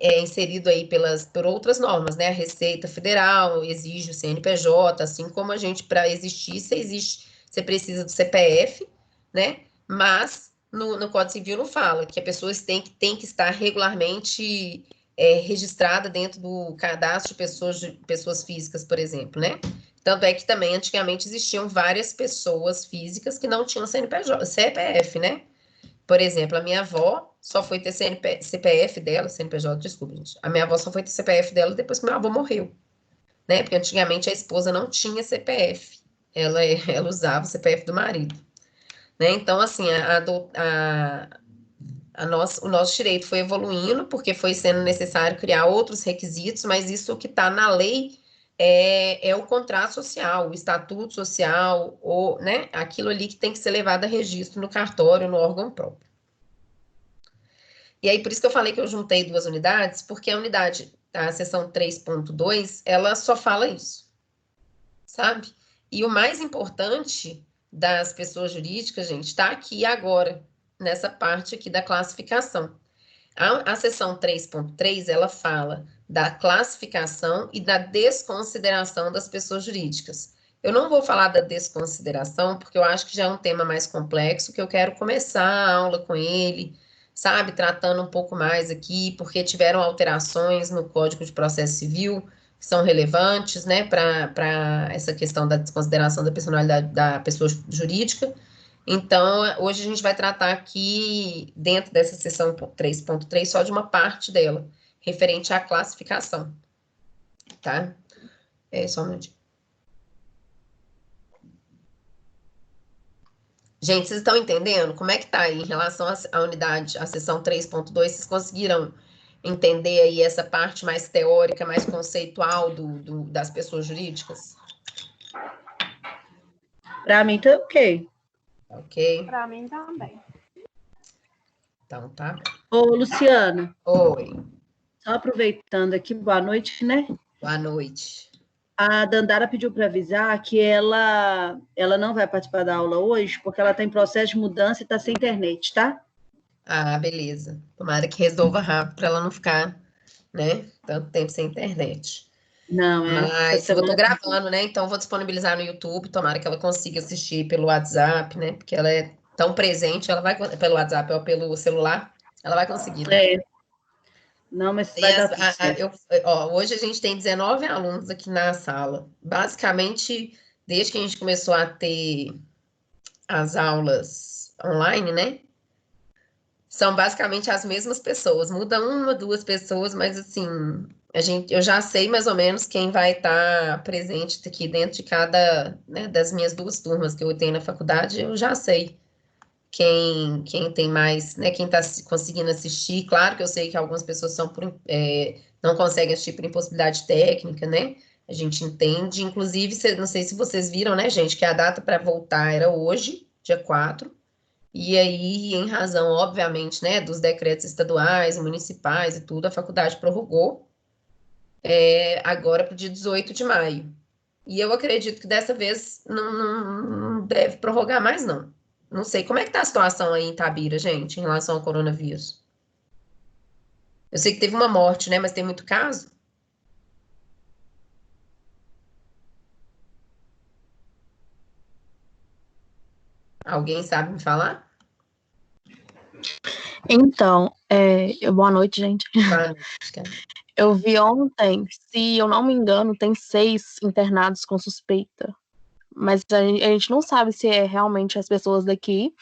inserido aí por outras normas, né? A Receita Federal exige o CNPJ, assim como a gente, para existir, você precisa do CPF, né? Mas no Código Civil não fala que a pessoa tem que estar regularmente registrada dentro do cadastro de pessoas físicas, por exemplo, né? Tanto é que também antigamente existiam várias pessoas físicas que não tinham CPF, né? Por exemplo, a minha avó só foi ter CPF dela, CNPJ, desculpa, gente. A minha avó só foi ter CPF dela depois que meu avô morreu, né? Porque antigamente a esposa não tinha CPF. Ela usava o CPF do marido, né? Então, assim, o nosso direito foi evoluindo, porque foi sendo necessário criar outros requisitos, mas isso que está na lei é o contrato social, o estatuto social, ou, né, aquilo ali que tem que ser levado a registro no cartório, no órgão próprio. E aí, por isso que eu falei que eu juntei duas unidades, porque a unidade, a seção 3.2, ela só fala isso, sabe? E o mais importante das pessoas jurídicas, gente, está aqui agora, nessa parte aqui da classificação. A seção 3.3, ela fala da classificação e da desconsideração das pessoas jurídicas. Eu não vou falar da desconsideração, porque eu acho que já é um tema mais complexo, que eu quero começar a aula com ele, sabe, tratando um pouco mais aqui, porque tiveram alterações no Código de Processo Civil, que são relevantes, né, para essa questão da desconsideração da personalidade da pessoa jurídica. Então, hoje a gente vai tratar aqui, dentro dessa seção 3.3, só de uma parte dela, referente à classificação, tá? Só um minutinho. Gente, vocês estão entendendo como é que tá aí em relação à unidade, à seção 3.2? Vocês conseguiram entender aí essa parte mais teórica, mais conceitual das pessoas jurídicas? Para mim tá ok. Ok. Para mim também. Então, tá. Ô, Luciana. Oi. Só aproveitando aqui, boa noite, né? Boa noite. A Dandara pediu para avisar que ela não vai participar da aula hoje, porque ela está em processo de mudança e está sem internet, tá? Ah, beleza. Tomara que resolva rápido para ela não ficar, né, tanto tempo sem internet. Não, Mas eu tô gravando, né? Então vou disponibilizar no YouTube. Tomara que ela consiga assistir pelo WhatsApp, né? Porque ela é tão presente, ela vai pelo WhatsApp ou pelo celular, ela vai conseguir, né? Não, mas vai dar tudo certo. Hoje a gente tem 19 alunos aqui na sala. Basicamente, desde que a gente começou a ter as aulas online, né? São basicamente as mesmas pessoas. Muda uma, duas pessoas, mas assim, eu já sei mais ou menos quem vai estar presente aqui dentro de cada, né, das minhas duas turmas que eu tenho na faculdade, eu já sei quem tem mais, né, quem está conseguindo assistir. Claro que eu sei que algumas pessoas não conseguem assistir por impossibilidade técnica, né? A gente entende. Inclusive, não sei se vocês viram, né, gente, que a data para voltar era hoje, dia 4. E aí, em razão, obviamente, né, dos decretos estaduais, municipais e tudo, a faculdade prorrogou agora para o dia 18 de maio. E eu acredito que dessa vez não deve prorrogar mais, não. Não sei. Como é que tá a situação aí em Itabira, gente, em relação ao coronavírus? Eu sei que teve uma morte, né, mas tem muito caso? Alguém sabe me falar? Então, boa noite, gente. Boa noite, cara. Eu vi ontem, se eu não me engano, tem 6 internados com suspeita. Mas a gente não sabe se é realmente as pessoas daqui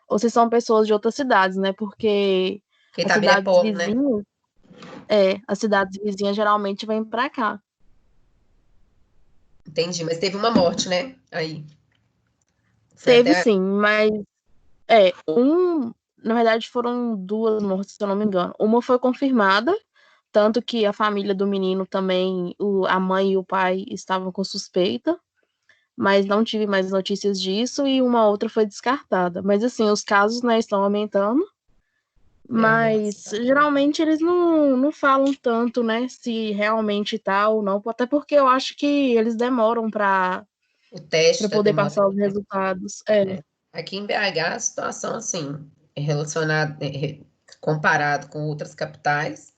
ou se são pessoas de outras cidades, né? Porque Porque as Itabira é cidades pobre, né? vizinhas, as cidades vizinhas geralmente vêm para cá. Entendi, mas teve uma morte, né? Aí. Teve sim, mas na verdade foram 2 mortes, se eu não me engano. Uma foi confirmada, tanto que a família do menino também, a mãe e o pai estavam com suspeita, mas não tive mais notícias disso, e uma outra foi descartada. Mas assim, os casos, né, estão aumentando, mas geralmente eles não falam tanto, né, se realmente tá ou não, até porque eu acho que eles demoram para o teste para está poder demorando. passar os resultados. Aqui em BH, a situação, assim, relacionada, comparado com outras capitais,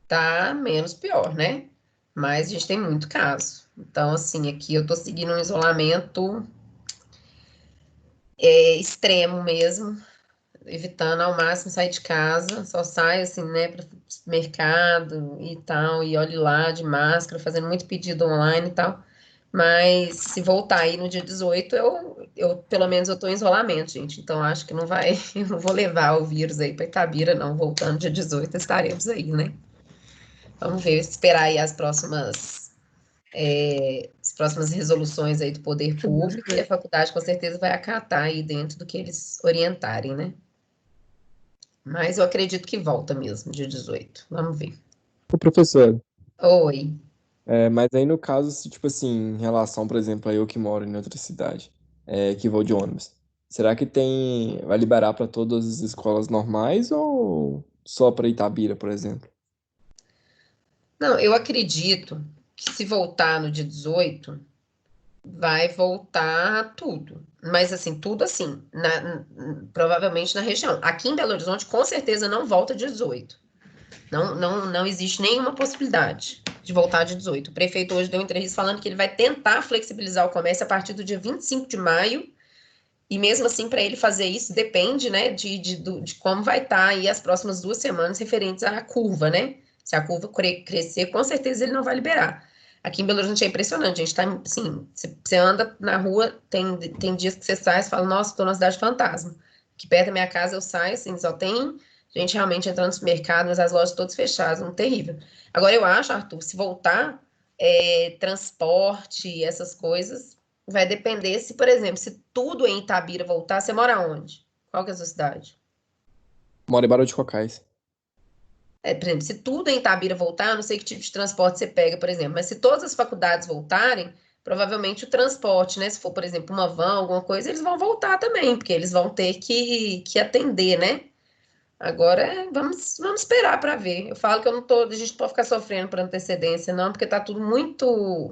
tá menos pior, né? Mas a gente tem muito caso. Então, assim, aqui eu tô seguindo um isolamento extremo mesmo, evitando ao máximo sair de casa, só saio, assim, né, para mercado e tal, e olhe lá de máscara, fazendo muito pedido online e tal. Mas se voltar aí no dia 18, eu pelo menos eu tô em isolamento, gente. Então acho que não vai, eu não vou levar o vírus aí para Itabira, não. Voltando dia 18, estaremos aí, né? Vamos ver, esperar aí as próximas resoluções aí do poder público, e a faculdade com certeza vai acatar aí dentro do que eles orientarem, né? Mas eu acredito que volta mesmo, dia 18. Vamos ver. Ô, professor, Oi. mas aí no caso, se, tipo assim, em relação, por exemplo, a eu que moro em outra cidade, que vou de ônibus, será que vai liberar para todas as escolas normais ou só para Itabira, por exemplo? Não, eu acredito que se voltar no dia 18, vai voltar tudo. Mas assim, tudo assim, provavelmente na região. Aqui em Belo Horizonte, com certeza não volta dia 18. Não, não, não existe nenhuma possibilidade de voltar dia 18. O prefeito hoje deu uma entrevista falando que ele vai tentar flexibilizar o comércio a partir do dia 25 de maio. E mesmo assim, para ele fazer isso, depende, né, de como vai estar aí as próximas 2 semanas referentes à curva, né? Se a curva crescer, com certeza ele não vai liberar. Aqui em Belo Horizonte é impressionante, a gente tá, assim, você anda na rua, tem dias que você sai e fala, nossa, tô numa cidade fantasma. Aqui perto da minha casa eu saio, assim, só tem gente realmente entrando no supermercado, mas as lojas todas fechadas, um terrível. Agora eu acho, Arthur, se voltar transporte, essas coisas, vai depender se, por exemplo, se tudo em Itabira voltar, você mora onde? Qual que é a sua cidade? Moro em Barão de Cocais. Por exemplo, se tudo em Itabira voltar, eu não sei que tipo de transporte você pega, por exemplo, mas se todas as faculdades voltarem, provavelmente o transporte, né? Se for, por exemplo, uma van, alguma coisa, eles vão voltar também, porque eles vão ter que atender, né? Agora, vamos esperar para ver. Eu falo que eu não tô, a gente não pode ficar sofrendo por antecedência, não, porque tá tudo muito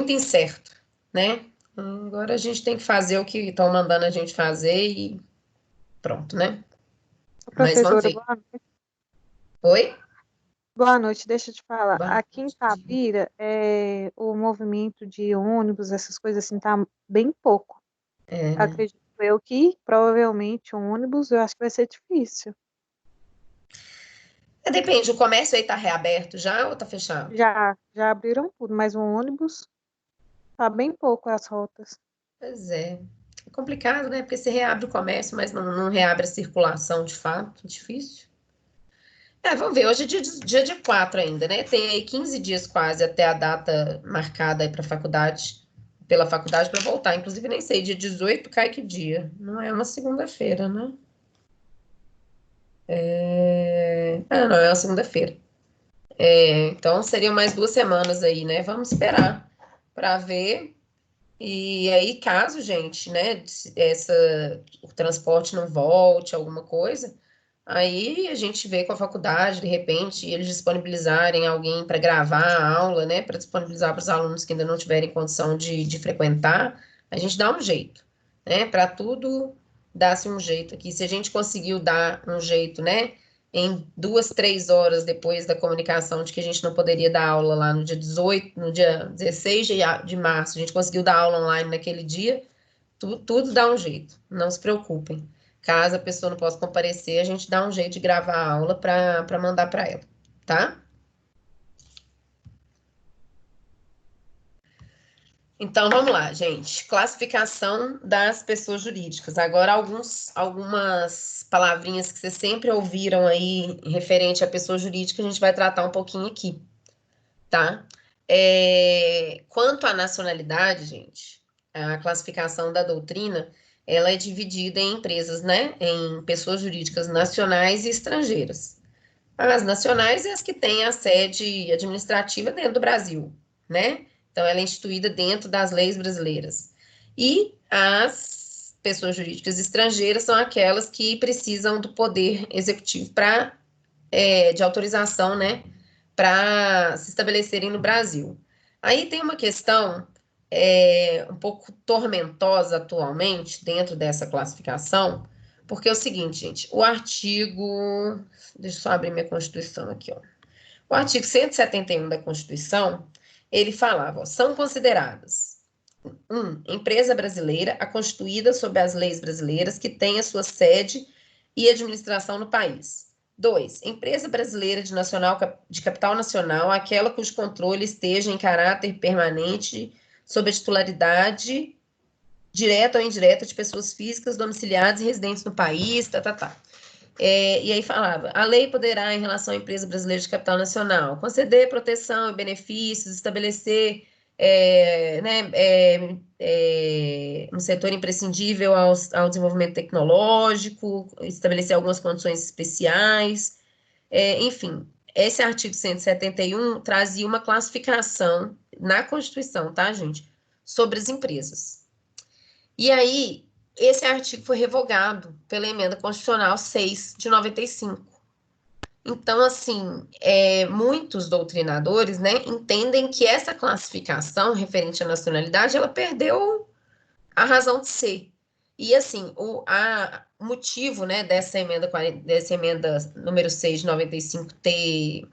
incerto, né? Agora a gente tem que fazer o que estão mandando a gente fazer e pronto, né? Mas vamos Professora, ver. Oi? boa noite. Deixa eu te falar. Boa Aqui em Itabira, o movimento de ônibus, essas coisas assim, tá bem pouco. né? Acredito eu que provavelmente um ônibus, eu acho que vai ser difícil. Depende, o comércio aí tá reaberto já ou tá fechado? Já abriram tudo, mas um ônibus tá bem pouco as rotas. Pois é. É complicado, né? Porque você reabre o comércio, mas não reabre a circulação de fato. Difícil. Vamos ver. Hoje é dia 4 ainda, né? Tem aí 15 dias quase até a data marcada aí para faculdade, pela faculdade para voltar. Inclusive, nem sei, dia 18 cai que dia? Não é uma segunda-feira, né? Não, é uma segunda-feira. Então, seriam mais 2 semanas aí, né? Vamos esperar para ver. E aí, caso, gente, né, o transporte não volte, alguma coisa, aí a gente vê com a faculdade, de repente, eles disponibilizarem alguém para gravar a aula, né, para disponibilizar para os alunos que ainda não tiverem condição de frequentar, a gente dá um jeito, né, para tudo dar-se um jeito aqui. Se a gente conseguiu dar um jeito, né, em 2, 3 horas depois da comunicação de que a gente não poderia dar aula lá no dia 18, no dia 16 de março, a gente conseguiu dar aula online naquele dia, tudo dá um jeito, não se preocupem. Caso a pessoa não possa comparecer, a gente dá um jeito de gravar a aula para mandar para ela, tá? Então vamos lá, gente. Classificação das pessoas jurídicas. Agora, algumas palavrinhas que vocês sempre ouviram aí referente à pessoa jurídica, a gente vai tratar um pouquinho aqui, tá? Quanto à nacionalidade, gente, a classificação da doutrina, ela é dividida em empresas, né? Em pessoas jurídicas nacionais e estrangeiras. As nacionais é as que têm a sede administrativa dentro do Brasil, né? Então, ela é instituída dentro das leis brasileiras. E as pessoas jurídicas estrangeiras são aquelas que precisam do poder executivo de autorização, né? Para se estabelecerem no Brasil. Aí tem uma questão um pouco tormentosa atualmente dentro dessa classificação, porque é o seguinte, gente, o artigo... Deixa eu só abrir minha Constituição aqui, ó. O artigo 171 da Constituição, ele falava, ó, são consideradas: 1. Empresa brasileira, a constituída sob as leis brasileiras, que tenha sua sede e administração no país. 2. Empresa brasileira de capital nacional, aquela cujo controle esteja em caráter permanente sob a titularidade direta ou indireta de pessoas físicas domiciliadas e residentes no país, e aí falava, a lei poderá, em relação à empresa brasileira de capital nacional, conceder proteção e benefícios, estabelecer um setor imprescindível ao desenvolvimento tecnológico, estabelecer algumas condições especiais, enfim, esse artigo 171 trazia uma classificação na Constituição, tá, gente? Sobre as empresas. E aí, esse artigo foi revogado pela Emenda Constitucional 6 de 95. Então, assim, muitos doutrinadores, né, entendem que essa classificação referente à nacionalidade, ela perdeu a razão de ser. E, assim, o motivo, né, dessa emenda número 6 de 95 ter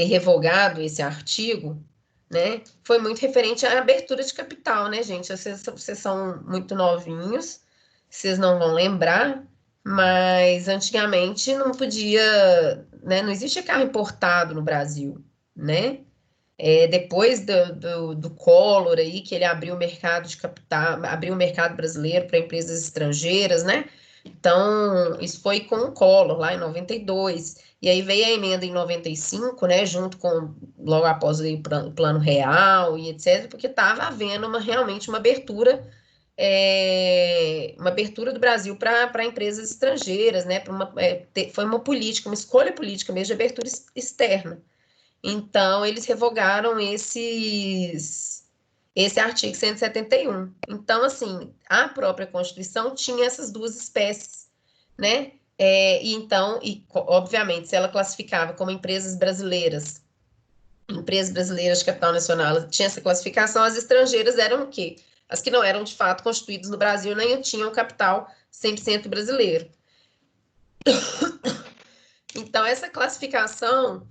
revogado esse artigo, né, foi muito referente à abertura de capital, né, gente? Vocês são muito novinhos, vocês não vão lembrar, mas antigamente não podia, né, não existia carro importado no Brasil, né? Depois do Collor aí, que ele abriu o mercado de capital, abriu o mercado brasileiro para empresas estrangeiras, né? Então, isso foi com o Collor, lá em 92. E aí veio a emenda em 95, né? Junto com, logo após o Plano Real e etc., porque estava havendo realmente uma abertura do Brasil para empresas estrangeiras, né? Foi uma política, uma escolha política mesmo de abertura externa. Então, eles revogaram esse artigo 171. Então, assim, a própria Constituição tinha essas duas espécies, né? Obviamente, se ela classificava como empresas brasileiras de capital nacional, tinha essa classificação, as estrangeiras eram o quê? As que não eram, de fato, constituídas no Brasil, nem tinham capital 100% brasileiro. Então, essa classificação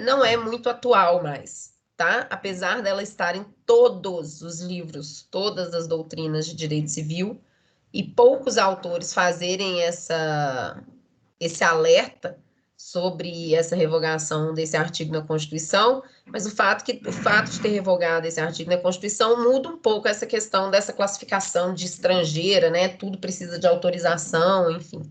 não é muito atual mais, tá? Apesar dela estar em todos os livros, todas as doutrinas de direito civil, e poucos autores fazerem esse alerta sobre essa revogação desse artigo na Constituição, mas o fato de ter revogado esse artigo na Constituição muda um pouco essa questão dessa classificação de estrangeira, né? Tudo precisa de autorização, enfim.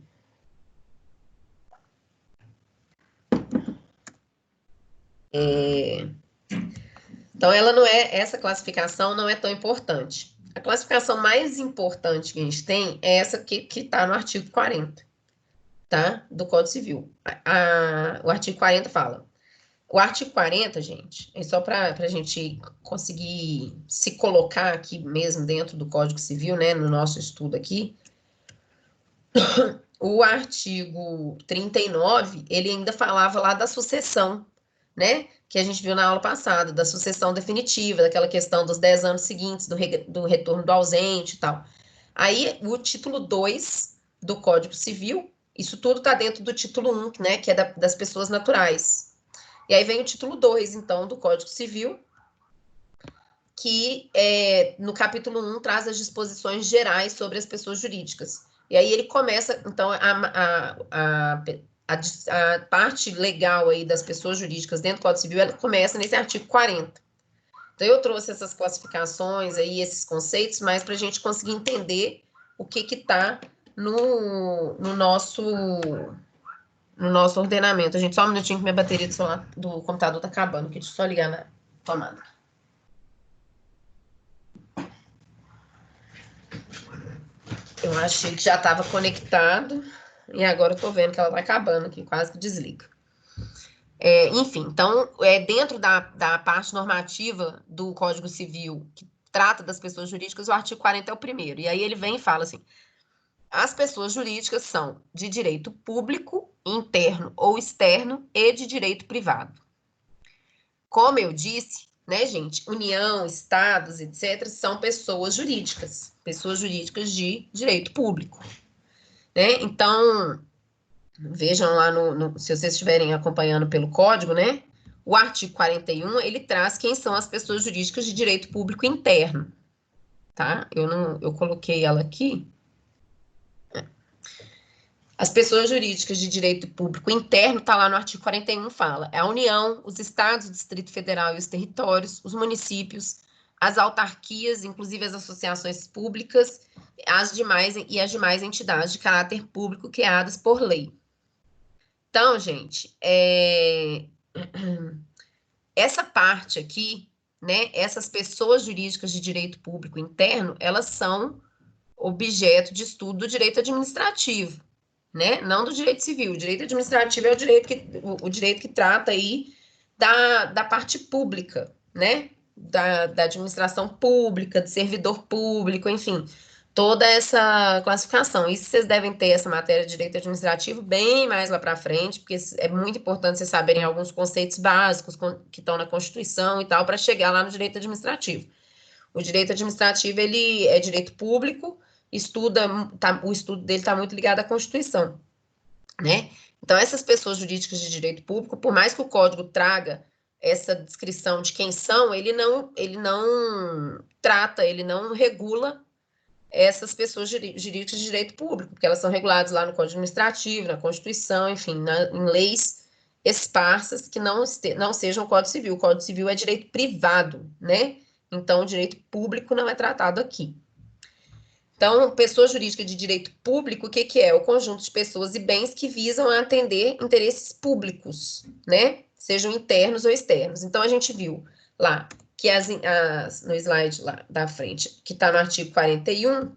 Então, essa classificação não é tão importante. A classificação mais importante que a gente tem é essa que está no artigo 40, tá? Do Código Civil. O artigo 40 fala. O artigo 40, gente, é só para a gente conseguir se colocar aqui mesmo dentro do Código Civil, né? No nosso estudo aqui. O artigo 39, ele ainda falava lá da sucessão, né? Que a gente viu na aula passada, da sucessão definitiva, daquela questão dos 10 anos seguintes, do retorno do ausente e tal. Aí, o título 2 do Código Civil, isso tudo está dentro do título 1, né? Que é das pessoas naturais. E aí vem o título 2, então, do Código Civil, que no capítulo 1 traz as disposições gerais sobre as pessoas jurídicas. E aí ele começa, então, a parte legal aí das pessoas jurídicas dentro do Código Civil, ela começa nesse artigo 40. Então, eu trouxe essas classificações aí, esses conceitos, mas para a gente conseguir entender o que está no nosso ordenamento. Gente, só um minutinho que minha bateria do computador está acabando, que deixa eu só ligar na tomada. Eu achei que já estava conectado e agora eu estou vendo que ela está acabando aqui, quase que desliga. Enfim, então, dentro da parte normativa do Código Civil, que trata das pessoas jurídicas, o artigo 40 é o primeiro. E aí ele vem e fala assim, as pessoas jurídicas são de direito público, interno ou externo e de direito privado. Como eu disse, né, gente? União, estados, etc., são pessoas jurídicas de direito público, né? Então, vejam lá se vocês estiverem acompanhando pelo código, né? O artigo 41, ele traz quem são as pessoas jurídicas de direito público interno, tá? Eu coloquei ela aqui. As pessoas jurídicas de direito público interno, tá lá no artigo 41, fala, é a União, os estados, o Distrito Federal e os territórios, os municípios, as autarquias, inclusive as associações públicas, as demais entidades de caráter público criadas por lei. Então, gente, essa parte aqui, né, essas pessoas jurídicas de direito público interno, elas são objeto de estudo do direito administrativo, né, não do direito civil. O direito administrativo é o direito que trata aí da parte pública, né, da administração pública, do servidor público, enfim, toda essa classificação. Isso vocês devem ter essa matéria de direito administrativo bem mais lá para frente, porque é muito importante vocês saberem alguns conceitos básicos que estão na Constituição e tal, para chegar lá no direito administrativo. O direito administrativo, ele é direito público, o estudo dele está muito ligado à Constituição, né? Então, essas pessoas jurídicas de direito público, por mais que o Código traga essa descrição de quem são, ele não trata, ele não regula essas pessoas jurídicas de direito público, porque elas são reguladas lá no Código Administrativo, na Constituição, enfim, em leis esparsas que não sejam o Código Civil. O Código Civil é direito privado, né? Então, o direito público não é tratado aqui. Então, pessoa jurídica de direito público, o que é? O conjunto de pessoas e bens que visam a atender interesses públicos, né? Sejam internos ou externos. Então, a gente viu lá que no slide lá da frente, que está no artigo 41,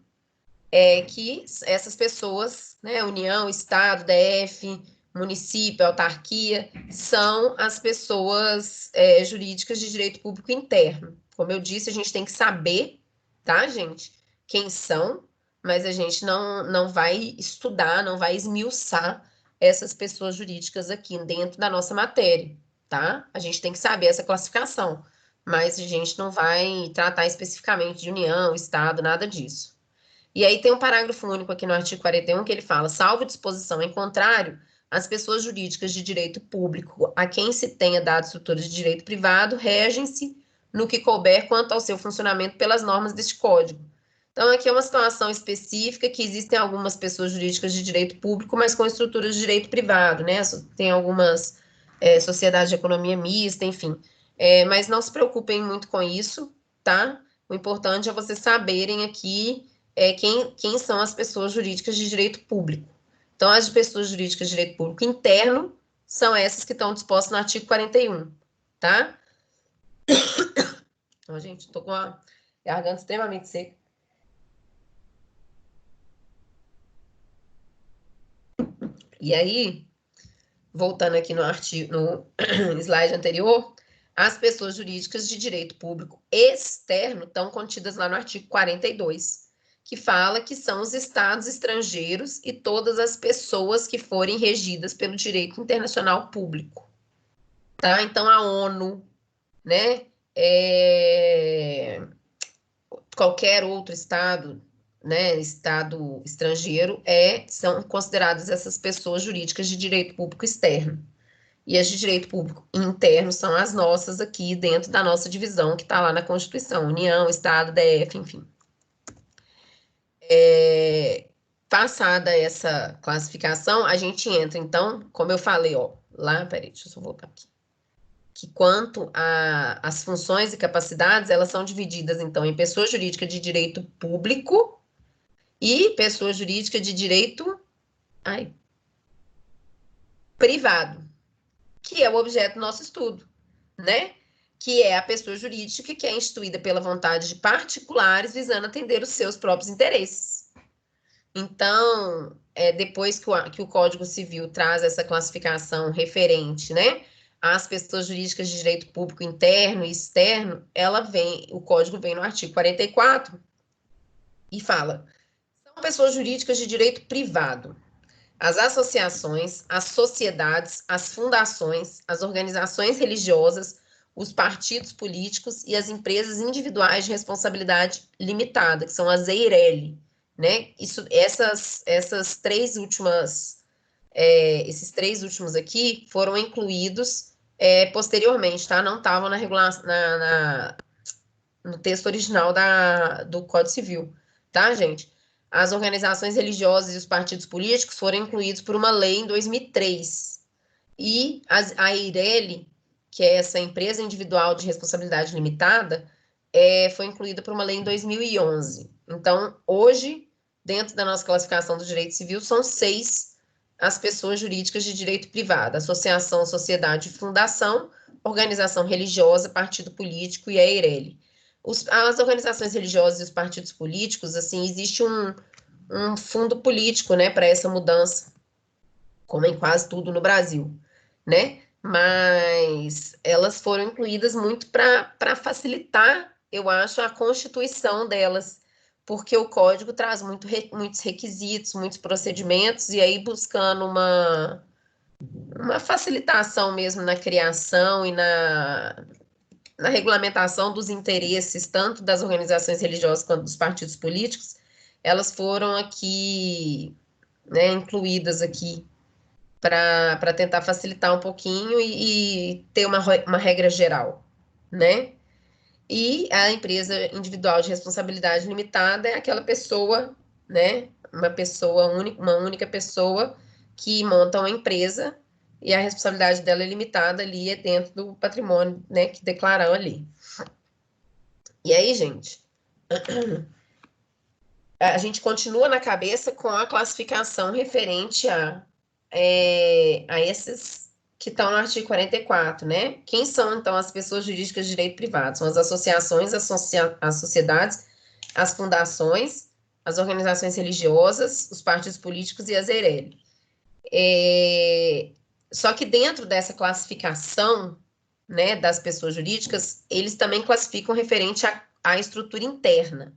que essas pessoas, né, União, Estado, DF, município, autarquia, são as pessoas jurídicas de direito público interno. Como eu disse, a gente tem que saber, tá, gente, quem são, mas a gente não vai estudar, não vai esmiuçar essas pessoas jurídicas aqui dentro da nossa matéria, tá? A gente tem que saber essa classificação, mas a gente não vai tratar especificamente de União, Estado, nada disso. E aí tem um parágrafo único aqui no artigo 41 que ele fala, salvo disposição em contrário, as pessoas jurídicas de direito público a quem se tenha dado estrutura de direito privado regem-se no que couber quanto ao seu funcionamento pelas normas deste Código. Então, aqui é uma situação específica que existem algumas pessoas jurídicas de direito público, mas com estruturas de direito privado, né? Tem algumas sociedades de economia mista, enfim. Mas não se preocupem muito com isso, tá? O importante é vocês saberem aqui quem são as pessoas jurídicas de direito público. Então, as pessoas jurídicas de direito público interno são essas que estão dispostas no artigo 41, tá? Então, gente, estou com a garganta extremamente seca. E aí, voltando aqui no slide anterior, as pessoas jurídicas de direito público externo estão contidas lá no artigo 42, que fala que são os estados estrangeiros e todas as pessoas que forem regidas pelo direito internacional público. Tá? Então, a ONU, né? Qualquer outro estado, né, estado estrangeiro, são consideradas essas pessoas jurídicas de direito público externo. E as de direito público interno são as nossas aqui, dentro da nossa divisão, que está lá na Constituição, União, Estado, DF, enfim. Passada essa classificação, a gente entra, então, como eu falei, peraí, deixa eu só voltar aqui. Que quanto às funções e capacidades, elas são divididas, então, em pessoa jurídica de direito público e pessoa jurídica de direito privado, que é o objeto do nosso estudo, né? Que é a pessoa jurídica que é instituída pela vontade de particulares visando atender os seus próprios interesses. Então, depois que o Código Civil traz essa classificação referente, né, às pessoas jurídicas de direito público interno e externo, o Código vem no artigo 44 e fala: são pessoas jurídicas de direito privado. As associações, as sociedades, as fundações, as organizações religiosas, os partidos políticos e as empresas individuais de responsabilidade limitada, que são as EIRELI, né? Essas três últimas, esses três últimos aqui foram incluídos posteriormente, tá? Não estavam na regulação, no texto original do Código Civil, tá, gente? As organizações religiosas e os partidos políticos foram incluídos por uma lei em 2003. E a EIRELI, que é essa empresa individual de responsabilidade limitada, foi incluída por uma lei em 2011. Então, hoje, dentro da nossa classificação do direito civil, são 6 as pessoas jurídicas de direito privado: associação, sociedade e fundação, organização religiosa, partido político e a EIRELI. As organizações religiosas e os partidos políticos, assim, existe um fundo político, né, para essa mudança, como em quase tudo no Brasil, né? Mas elas foram incluídas muito para facilitar, eu acho, a constituição delas, porque o código traz muitos requisitos, muitos procedimentos, e aí buscando uma facilitação mesmo na criação e na regulamentação dos interesses, tanto das organizações religiosas quanto dos partidos políticos, elas foram aqui, né, incluídas aqui para tentar facilitar um pouquinho e ter uma regra geral, né? E a empresa individual de responsabilidade limitada é aquela pessoa, né, uma única pessoa que monta uma empresa e a responsabilidade dela é limitada ali, é dentro do patrimônio, né, que declararam ali. E aí, gente, a gente continua na cabeça com a classificação referente a esses que estão no artigo 44, né? Quem são, então, as pessoas jurídicas de direito privado? São as associações, as sociedades, as fundações, as organizações religiosas, os partidos políticos e as EIRELI. Só que dentro dessa classificação, né, das pessoas jurídicas, eles também classificam referente à estrutura interna.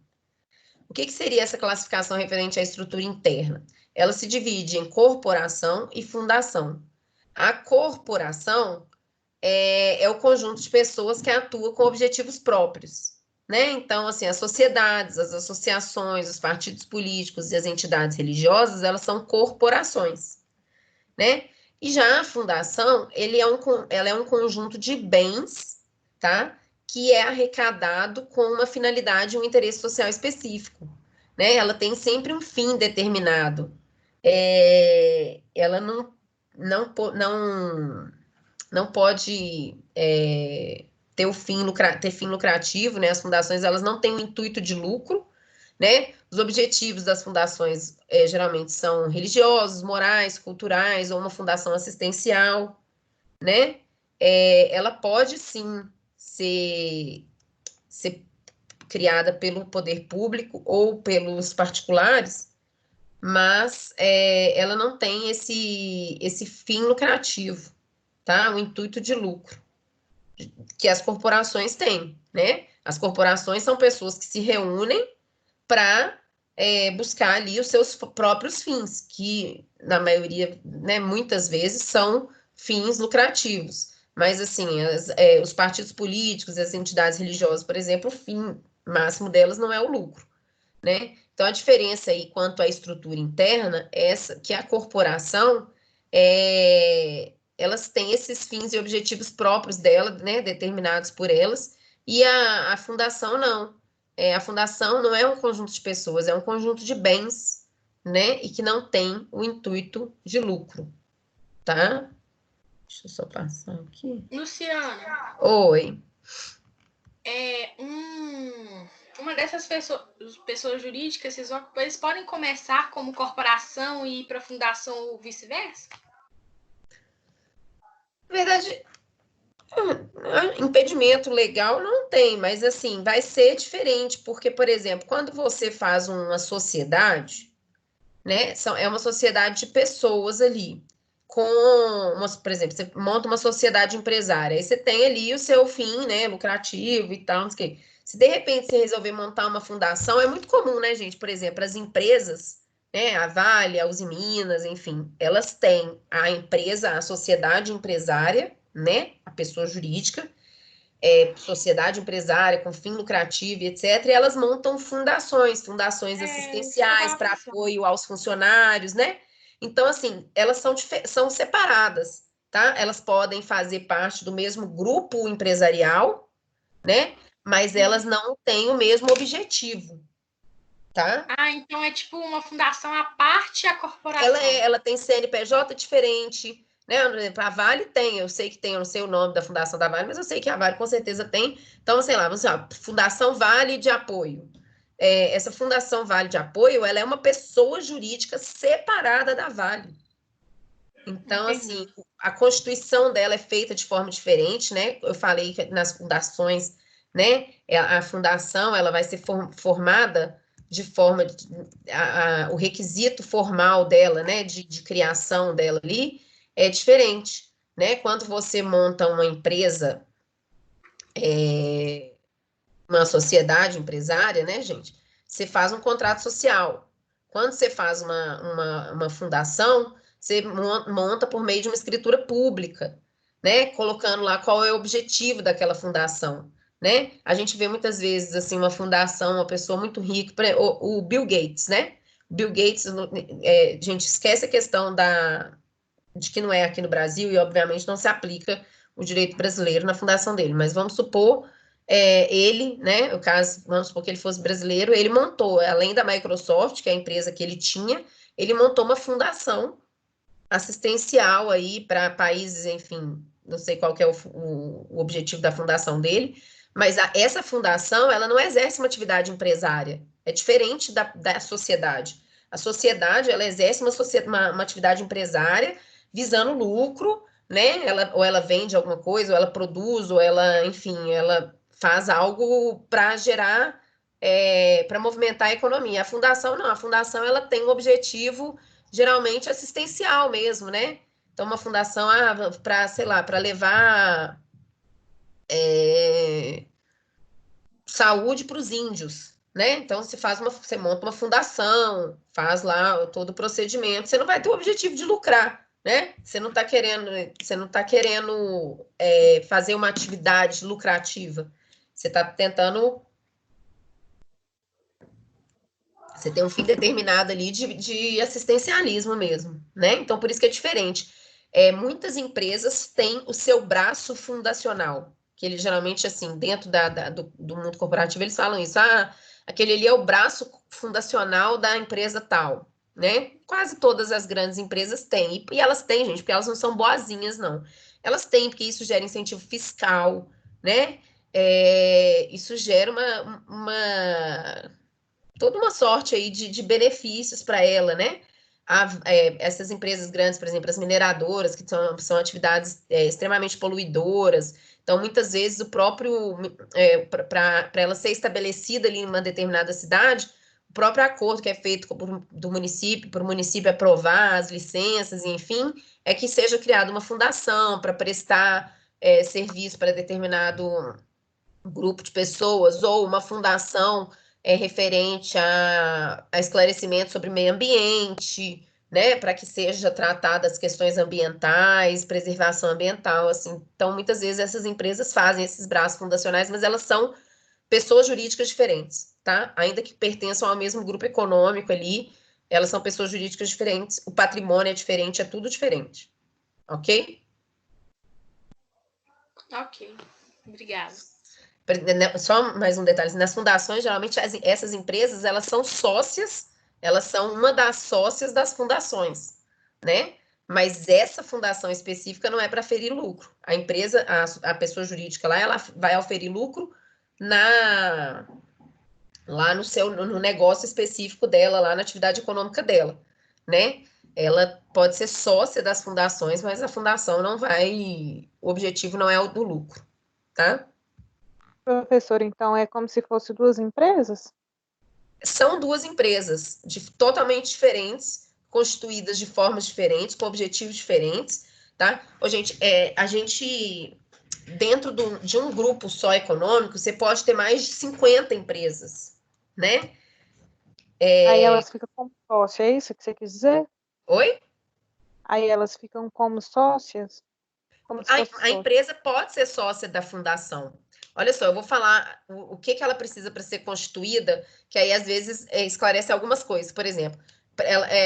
O que seria essa classificação referente à estrutura interna? Ela se divide em corporação e fundação. A corporação é o conjunto de pessoas que atuam com objetivos próprios, né? Então, assim, as sociedades, as associações, os partidos políticos e as entidades religiosas, elas são corporações, né? E já a fundação, ela é um conjunto de bens, tá? Que é arrecadado com uma finalidade, um interesse social específico, né? Ela tem sempre um fim determinado. Ela não pode ter fim lucrativo, né? As fundações, elas não têm o intuito de lucro, né? Os objetivos das fundações geralmente são religiosos, morais, culturais, ou uma fundação assistencial, né? Ela pode, sim, ser criada pelo poder público ou pelos particulares, mas ela não tem esse fim lucrativo, tá? O intuito de lucro que as corporações têm, né? As corporações são pessoas que se reúnem para buscar ali os seus próprios fins, que na maioria, né, muitas vezes são fins lucrativos. Mas, assim, os partidos políticos e as entidades religiosas, por exemplo, o fim máximo delas não é o lucro, né? Então, a diferença aí quanto à estrutura interna é essa, que a corporação, elas têm esses fins e objetivos próprios dela, né, determinados por elas, e a fundação não. A fundação não é um conjunto de pessoas, é um conjunto de bens, né, e que não tem o intuito de lucro, tá? Deixa eu só passar aqui. Luciana. Oi. Uma dessas pessoas jurídicas, eles podem começar como corporação e ir para fundação ou vice-versa? Na verdade, impedimento legal não tem, mas assim, vai ser diferente, porque, por exemplo, quando você faz uma sociedade, né, é uma sociedade de pessoas ali, por exemplo, você monta uma sociedade empresária, aí você tem ali o seu fim, né, lucrativo e tal, não sei o quê. Se de repente você resolver montar uma fundação, é muito comum, né, gente? Por exemplo, as empresas, né, a Vale, a Uzi Minas, enfim, elas têm a empresa, a sociedade empresária, né, a pessoa jurídica, sociedade empresária com fim lucrativo, etc., e elas montam fundações assistenciais para apoio aos funcionários, né? Então, assim, elas são separadas, tá? Elas podem fazer parte do mesmo grupo empresarial, né? Mas elas não têm o mesmo objetivo, tá? Então é tipo uma fundação à parte a corporação. Ela tem CNPJ diferente, né? A Vale tem, eu sei que tem, eu não sei o nome da fundação da Vale, mas eu sei que a Vale com certeza tem. Então, sei lá, vamos lá, Fundação Vale de Apoio. Essa Fundação Vale de Apoio, ela é uma pessoa jurídica separada da Vale. Então, assim, a constituição dela é feita de forma diferente, né? Eu falei que nas fundações, né? A fundação, ela vai ser formada de forma... o requisito formal dela, né? De criação dela ali, é diferente, né? Quando você monta uma empresa, uma sociedade empresária, né, gente? Você faz um contrato social. Quando você faz uma fundação, você monta por meio de uma escritura pública, né? Colocando lá qual é o objetivo daquela fundação, né? A gente vê muitas vezes, assim, uma fundação, uma pessoa muito rica, o Bill Gates, né? Bill Gates, gente, esquece a questão de que não é aqui no Brasil e, obviamente, não se aplica o direito brasileiro na fundação dele, mas vamos supor ele, né, o caso, vamos supor que ele fosse brasileiro, ele montou, além da Microsoft, que é a empresa que ele tinha, ele montou uma fundação assistencial aí para países, enfim, não sei qual que é o objetivo da fundação dele, mas essa fundação, ela não exerce uma atividade empresária, é diferente da sociedade. A sociedade, ela exerce uma atividade empresária visando lucro, né? Ou ela vende alguma coisa, ou ela produz, ou ela, enfim, ela faz algo para gerar, para movimentar a economia. A fundação não, a fundação ela tem um objetivo geralmente assistencial mesmo, né? Então, uma fundação para, sei lá, para levar saúde para os índios, né? Então, você monta uma fundação, faz lá todo o procedimento, você não vai ter o objetivo de lucrar, né? Você não está querendo fazer uma atividade lucrativa. Você está tentando. Você tem um fim determinado ali de assistencialismo mesmo, né? Então, por isso que é diferente. Muitas empresas têm o seu braço fundacional, que ele geralmente, assim, dentro do mundo corporativo, eles falam isso. Aquele ali é o braço fundacional da empresa tal, né? Quase todas as grandes empresas têm. E elas têm, gente, porque elas não são boazinhas, não. Elas têm, porque isso gera incentivo fiscal, né? Isso gera toda uma sorte aí de benefícios para ela, né? Essas empresas grandes, por exemplo, as mineradoras, que são atividades extremamente poluidoras, então muitas vezes o próprio, para ela ser estabelecida ali em uma determinada cidade, o próprio acordo que é feito do município, para o município aprovar as licenças, enfim, é que seja criada uma fundação para prestar serviço para determinado grupo de pessoas, ou uma fundação referente a esclarecimento sobre meio ambiente, né, para que seja tratada as questões ambientais, preservação ambiental, assim. Então, muitas vezes essas empresas fazem esses braços fundacionais, mas elas são pessoas jurídicas diferentes, tá? Ainda que pertençam ao mesmo grupo econômico ali, elas são pessoas jurídicas diferentes, o patrimônio é diferente, é tudo diferente. Ok? Ok, obrigada. Só mais um detalhe, nas fundações, geralmente essas empresas, elas são sócias, elas são uma das sócias das fundações, né? Mas essa fundação específica não é para aferir lucro. A empresa, a pessoa jurídica lá, ela vai aferir lucro lá no negócio específico dela, lá na atividade econômica dela, né? Ela pode ser sócia das fundações, mas a fundação não vai, o objetivo não é o do lucro, tá? Professor, então é como se fosse duas empresas? São duas empresas totalmente diferentes, constituídas de formas diferentes, com objetivos diferentes, tá? Gente, a gente, dentro de um grupo só econômico, você pode ter mais de 50 empresas, né? Aí elas ficam como sócias, é isso que você quis dizer? Oi? Aí elas ficam como sócias? Como se fosse A empresa pode ser sócia da fundação. Olha só, eu vou falar o que ela precisa para ser constituída, que aí às vezes esclarece algumas coisas. Por exemplo,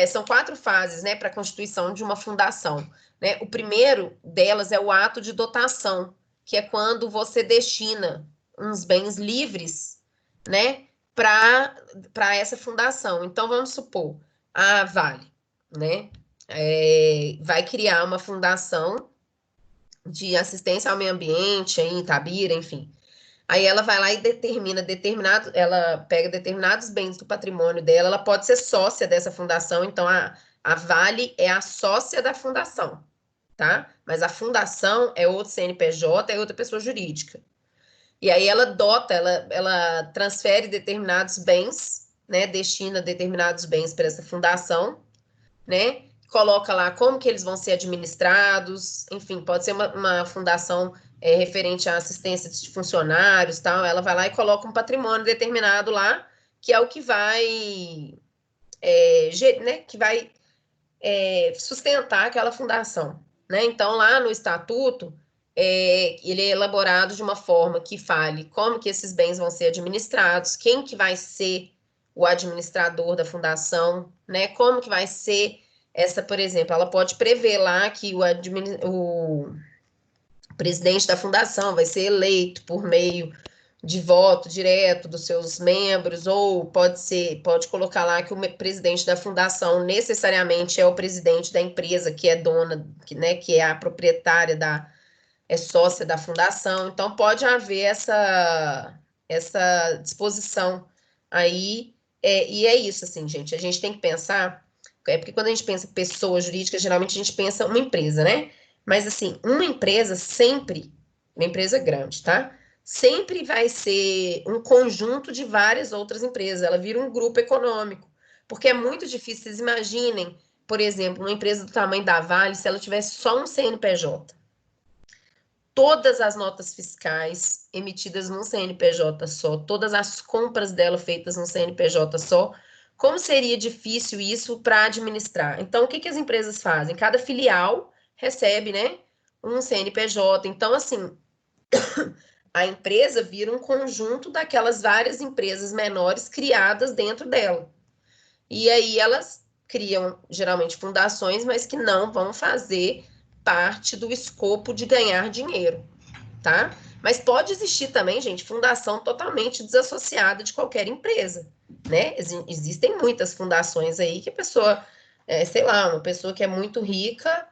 são 4 fases, né, para a constituição de uma fundação, né? O primeiro delas é o ato de dotação, que é quando você destina uns bens livres, né, para essa fundação. Então, vamos supor, a Vale, né, vai criar uma fundação de assistência ao meio ambiente em Itabira, enfim. Aí ela vai lá e ela pega determinados bens do patrimônio dela, ela pode ser sócia dessa fundação, então a Vale é a sócia da fundação, tá? Mas a fundação é outro CNPJ, é outra pessoa jurídica. E aí ela transfere determinados bens, né? Destina determinados bens para essa fundação, né? Coloca lá como que eles vão ser administrados, enfim, pode ser uma fundação referente à assistência de funcionários, tal. Ela vai lá e coloca um patrimônio determinado lá, que é o que vai, né? Que vai sustentar aquela fundação, né? Então, lá no estatuto, ele é elaborado de uma forma que fale como que esses bens vão ser administrados, quem que vai ser o administrador da fundação, né? Como que vai ser essa, por exemplo, ela pode prever lá que o presidente da fundação vai ser eleito por meio de voto direto dos seus membros, ou pode colocar lá que o presidente da fundação necessariamente é o presidente da empresa que é dona, né, que é a proprietária é sócia da fundação. Então pode haver essa disposição aí, e é isso, assim, gente, a gente tem que pensar, porque quando a gente pensa pessoa jurídica, geralmente a gente pensa uma empresa, né? Mas assim, uma empresa sempre, uma empresa grande, tá? Sempre vai ser um conjunto de várias outras empresas, ela vira um grupo econômico, porque é muito difícil, vocês imaginem, por exemplo, uma empresa do tamanho da Vale, se ela tivesse só um CNPJ, todas as notas fiscais emitidas num CNPJ só, todas as compras dela feitas num CNPJ só, como seria difícil isso para administrar? Então, o que as empresas fazem? Cada filial recebe, né, um CNPJ. Então, assim, a empresa vira um conjunto daquelas várias empresas menores criadas dentro dela. E aí elas criam, geralmente, fundações, mas que não vão fazer parte do escopo de ganhar dinheiro, tá? Mas pode existir também, gente, fundação totalmente desassociada de qualquer empresa, né? Existem muitas fundações aí que a pessoa, sei lá, uma pessoa que é muito rica,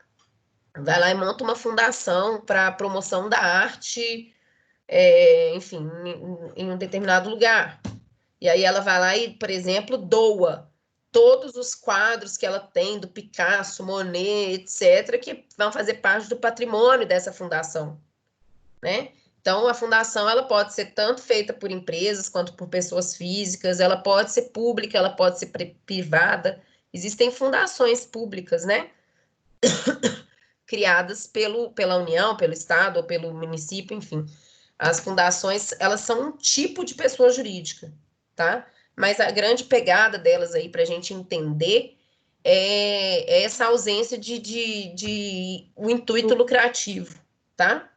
vai lá e monta uma fundação para promoção da arte, enfim, em um determinado lugar. E aí ela vai lá e, por exemplo, doa todos os quadros que ela tem do Picasso, Monet, etc., que vão fazer parte do patrimônio dessa fundação, né? Então, a fundação ela pode ser tanto feita por empresas quanto por pessoas físicas, ela pode ser pública, ela pode ser privada. Existem fundações públicas, né? Criadas pela União, pelo Estado ou pelo município, enfim. As fundações, elas são um tipo de pessoa jurídica, tá? Mas a grande pegada delas aí para a gente entender é essa ausência de um intuito lucrativo, tá?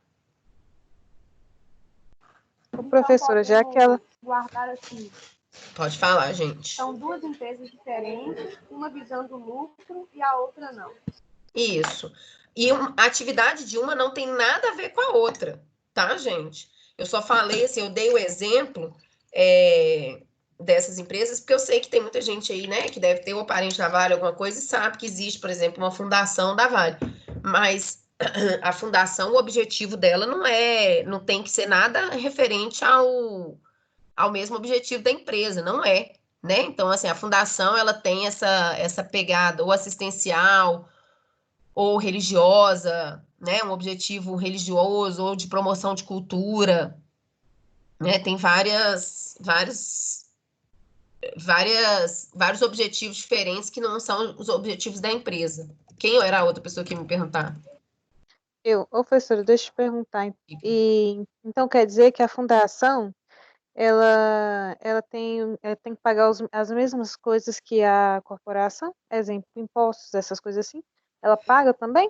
Professora, já que ela guardar assim, Pode falar, gente. são duas empresas diferentes, uma visando lucro e a outra não. Isso. E a atividade de uma não tem nada a ver com a outra, tá, gente? Eu só falei assim, eu dei o exemplo dessas empresas, porque eu sei que tem muita gente aí, né, que deve ter um parente da Vale, alguma coisa, e sabe que existe, por exemplo, uma fundação da Vale. Mas a fundação, o objetivo dela não tem que ser nada referente ao mesmo objetivo da empresa, não é, né? Então, assim, a fundação, ela tem essa pegada ou assistencial, ou religiosa, né? Um objetivo religioso ou de promoção de cultura, né? Tem vários objetivos diferentes que não são os objetivos da empresa. Quem era a outra pessoa que ia me perguntar? Professora, deixa eu te perguntar. Então quer dizer que a fundação ela tem que pagar as mesmas coisas que a corporação? Exemplo, impostos, essas coisas assim? Ela paga também?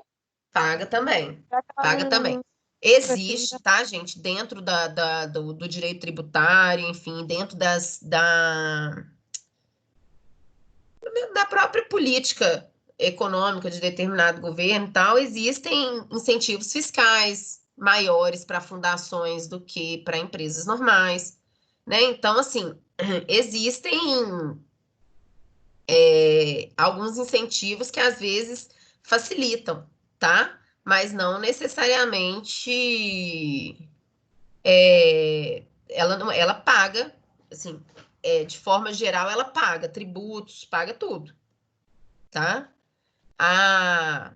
Paga também. Já que ela Paga também. Existe, tá, gente? Dentro do direito tributário, enfim, dentro da própria política econômica de determinado governo e tal, existem incentivos fiscais maiores para fundações do que para empresas normais, né? Então, assim, existem alguns incentivos que às vezes facilitam, tá? Mas não necessariamente ela paga, assim, de forma geral, ela paga tributos, paga tudo, tá? A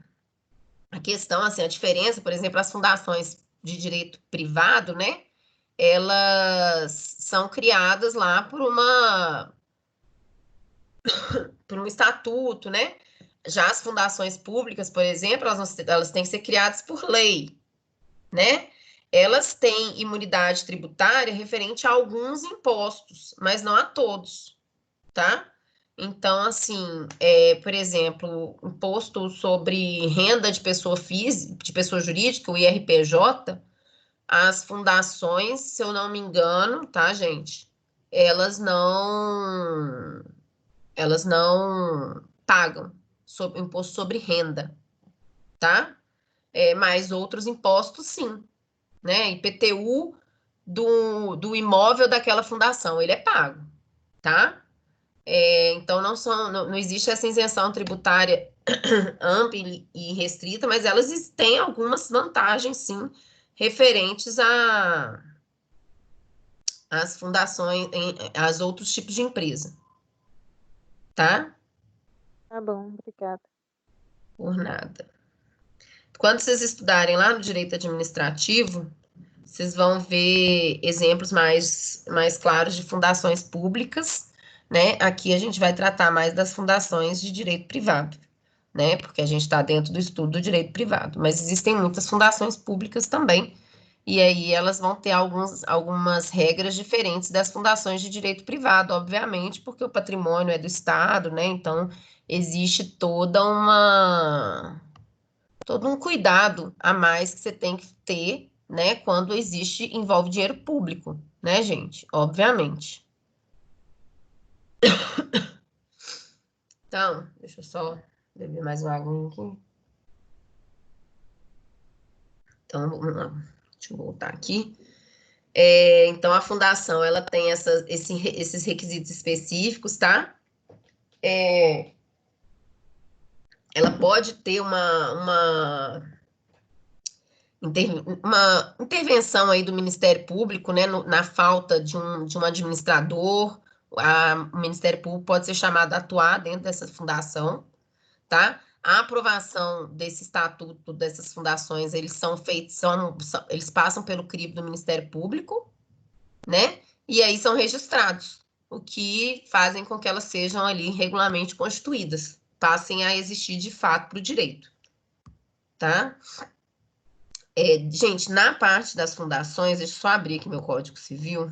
questão, assim, a diferença, por exemplo, as fundações de direito privado, né? Elas são criadas lá por um estatuto, né? Já as fundações públicas, por exemplo, elas têm que ser criadas por lei, né? Elas têm imunidade tributária referente a alguns impostos, mas não a todos, tá? Então, assim, por exemplo, imposto sobre renda de pessoa física, de pessoa jurídica, o IRPJ, as fundações, se eu não me engano, tá, gente? Elas não pagam imposto sobre renda, tá? Mas outros impostos, sim, né? IPTU do imóvel daquela fundação, ele é pago, tá? Então, não existe essa isenção tributária ampla e restrita, mas elas têm algumas vantagens, sim, referentes às fundações, às outros tipos de empresa, tá? Tá bom, obrigada. Por nada. Quando vocês estudarem lá no direito administrativo, vocês vão ver exemplos mais claros de fundações públicas, né? Aqui a gente vai tratar mais das fundações de direito privado, né? Porque a gente está dentro do estudo do direito privado, mas existem muitas fundações públicas também, e aí elas vão ter algumas regras diferentes das fundações de direito privado, obviamente, porque o patrimônio é do Estado, né? Então, existe todo um cuidado a mais que você tem que ter, né, quando envolve dinheiro público, né, gente? Obviamente. Então, deixa eu só beber mais uma aguinha aqui. Então, vamos lá. Deixa eu voltar aqui. Então, a fundação, ela tem esses requisitos específicos, tá? Ela pode ter uma intervenção aí do Ministério Público, né, na falta de um administrador. O Ministério Público pode ser chamado a atuar dentro dessa fundação, tá? A aprovação desse estatuto dessas fundações, eles eles passam pelo crivo do Ministério Público, né? E aí são registrados, o que fazem com que elas sejam ali regularmente constituídas, passem a existir de fato para o direito, tá? Gente, na parte das fundações, deixa eu só abrir aqui meu Código Civil.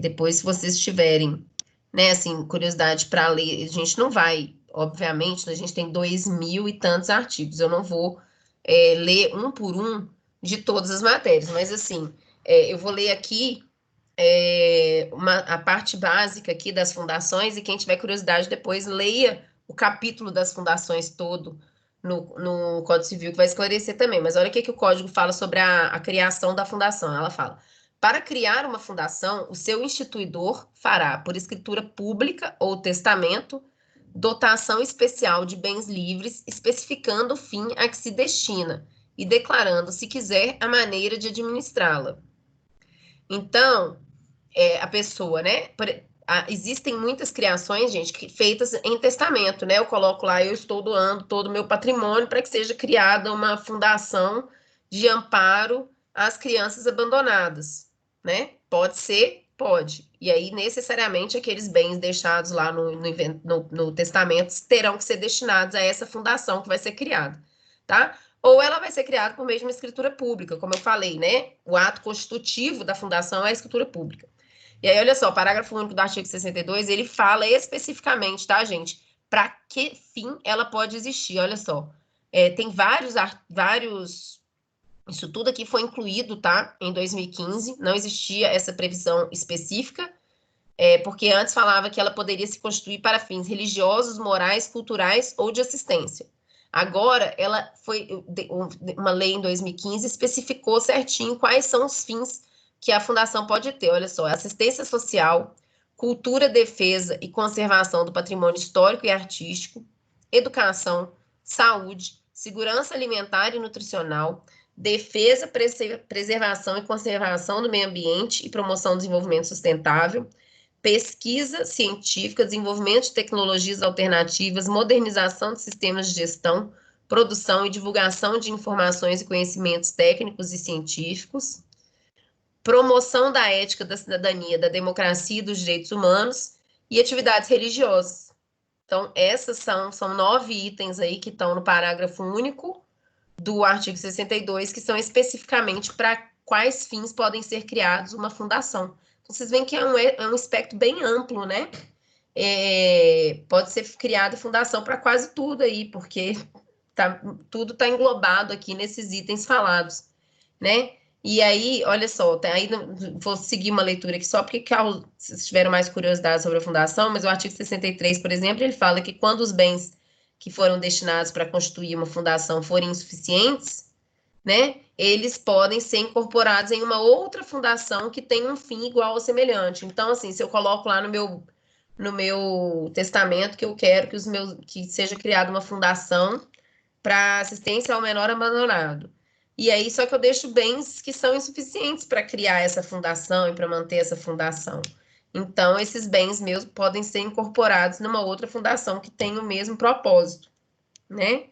Depois, se vocês tiverem, né, assim, curiosidade para ler, a gente não vai, obviamente, a gente tem 2.000 e tantos artigos, eu não vou ler um por um de todas as matérias, mas assim, eu vou ler aqui a parte básica aqui das fundações, e quem tiver curiosidade depois leia o capítulo das fundações todo no Código Civil, que vai esclarecer também. Mas olha o que o Código fala sobre a criação da fundação. Ela fala: para criar uma fundação, o seu instituidor fará, por escritura pública ou testamento, dotação especial de bens livres, especificando o fim a que se destina e declarando, se quiser, a maneira de administrá-la. Então, a pessoa, né? Existem muitas criações, gente, feitas em testamento, né? Eu coloco lá, eu estou doando todo o meu patrimônio para que seja criada uma fundação de amparo às crianças abandonadas, né? Pode ser? Pode. E aí, necessariamente, aqueles bens deixados lá no testamento terão que ser destinados a essa fundação que vai ser criada, tá? Ou ela vai ser criada por meio de uma escritura pública, como eu falei, né? O ato constitutivo da fundação é a escritura pública. E aí, olha só, o parágrafo único do artigo 62, ele fala especificamente, tá, gente? Para que fim ela pode existir, olha só. Tem vários Isso tudo aqui foi incluído, tá? Em 2015, não existia essa previsão específica, porque antes falava que ela poderia se constituir para fins religiosos, morais, culturais ou de assistência. Agora, ela foi uma lei em 2015 especificou certinho quais são os fins que a fundação pode ter. Olha só, assistência social, cultura, defesa e conservação do patrimônio histórico e artístico, educação, saúde, segurança alimentar e nutricional, defesa, preservação e conservação do meio ambiente e promoção do desenvolvimento sustentável, pesquisa científica, desenvolvimento de tecnologias alternativas, modernização de sistemas de gestão, produção e divulgação de informações e conhecimentos técnicos e científicos, promoção da ética da cidadania, da democracia e dos direitos humanos e atividades religiosas. Então, essas são 9 itens aí que estão no parágrafo único do artigo 62, que são especificamente para quais fins podem ser criados uma fundação. Então, vocês veem que é um espectro bem amplo, né? Pode ser criada fundação para quase tudo aí, porque tudo está englobado aqui nesses itens falados, né? E aí, olha só, aí vou seguir uma leitura aqui só porque vocês tiveram mais curiosidade sobre a fundação, mas o artigo 63, por exemplo, ele fala que quando os bens que foram destinados para constituir uma fundação forem insuficientes, né, eles podem ser incorporados em uma outra fundação que tem um fim igual ou semelhante. Então, assim, se eu coloco lá no meu testamento que eu quero que seja criada uma fundação para assistência ao menor abandonado. E aí, só que eu deixo bens que são insuficientes para criar essa fundação e para manter essa fundação. Então, esses bens meus podem ser incorporados numa outra fundação que tem o mesmo propósito, né?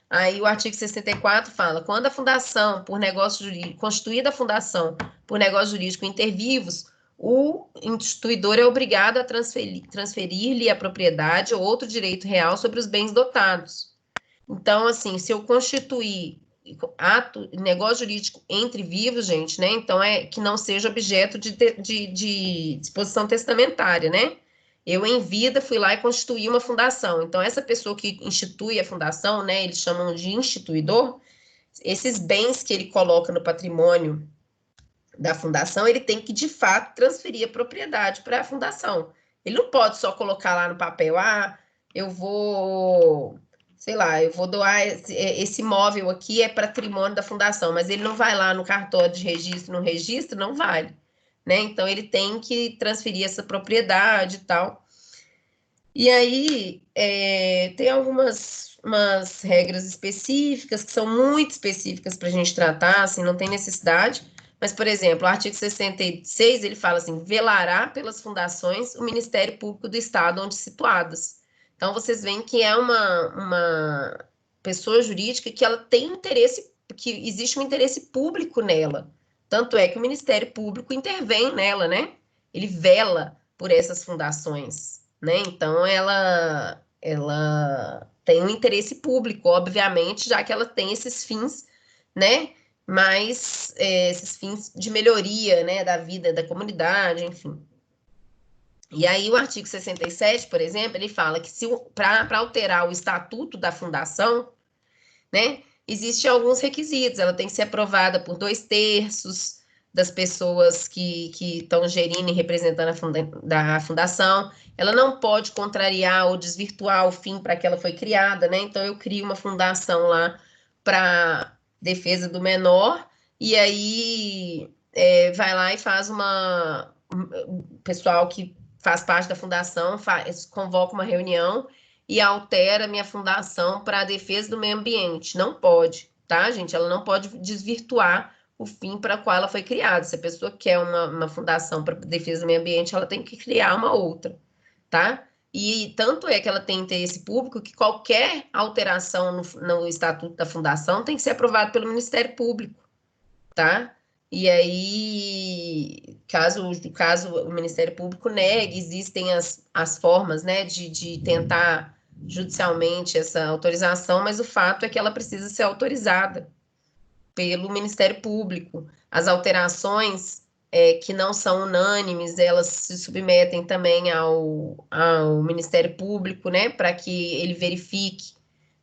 Aí o artigo 64 fala, quando a fundação por negócio jurídico, constituída a fundação por negócio jurídico intervivos, o instituidor é obrigado a transferir-lhe a propriedade ou outro direito real sobre os bens dotados. Então, assim, se eu constituir negócio jurídico entre vivos, gente, né? Então, que não seja objeto de disposição testamentária, né? Eu, em vida, fui lá e constituí uma fundação. Então, essa pessoa que institui a fundação, né? Eles chamam de instituidor, esses bens que ele coloca no patrimônio da fundação, ele tem que, de fato, transferir a propriedade para a fundação. Ele não pode só colocar lá no papel, eu vou, sei lá, eu vou doar esse imóvel aqui, é patrimônio da fundação, mas ele não vai lá no cartório de registro, no registro, não vale, né? Então, ele tem que transferir essa propriedade e tal. E aí, tem algumas regras específicas, que são muito específicas para a gente tratar, assim, não tem necessidade. Mas, por exemplo, o artigo 66, ele fala assim, velará pelas fundações o Ministério Público do Estado onde situadas. Então, vocês veem que é uma pessoa jurídica que ela tem interesse, que existe um interesse público nela. Tanto é que o Ministério Público intervém nela, né? Ele vela por essas fundações, né? Então, ela tem um interesse público, obviamente, já que ela tem esses fins, né? Mas esses fins de melhoria, né, da vida da comunidade, enfim. E aí o artigo 67, por exemplo, ele fala que para alterar o estatuto da fundação, né, existem alguns requisitos, ela tem que ser aprovada por 2/3 das pessoas que estão gerindo e representando a fundação, ela não pode contrariar ou desvirtuar o fim para que ela foi criada, né, então eu crio uma fundação lá para defesa do menor, e aí vai lá e faz o pessoal que faz parte da fundação convoca uma reunião e altera minha fundação para a defesa do meio ambiente. Não pode, tá, gente? Ela não pode desvirtuar o fim para qual ela foi criada. Se a pessoa quer uma fundação para defesa do meio ambiente, ela tem que criar uma outra, tá? E tanto é que ela tem interesse público que qualquer alteração no estatuto da fundação tem que ser aprovado pelo Ministério Público, tá? E aí, caso o Ministério Público negue, existem as formas, né, de tentar judicialmente essa autorização, mas o fato é que ela precisa ser autorizada pelo Ministério Público. As alterações que não são unânimes, elas se submetem também ao Ministério Público, né, para que ele verifique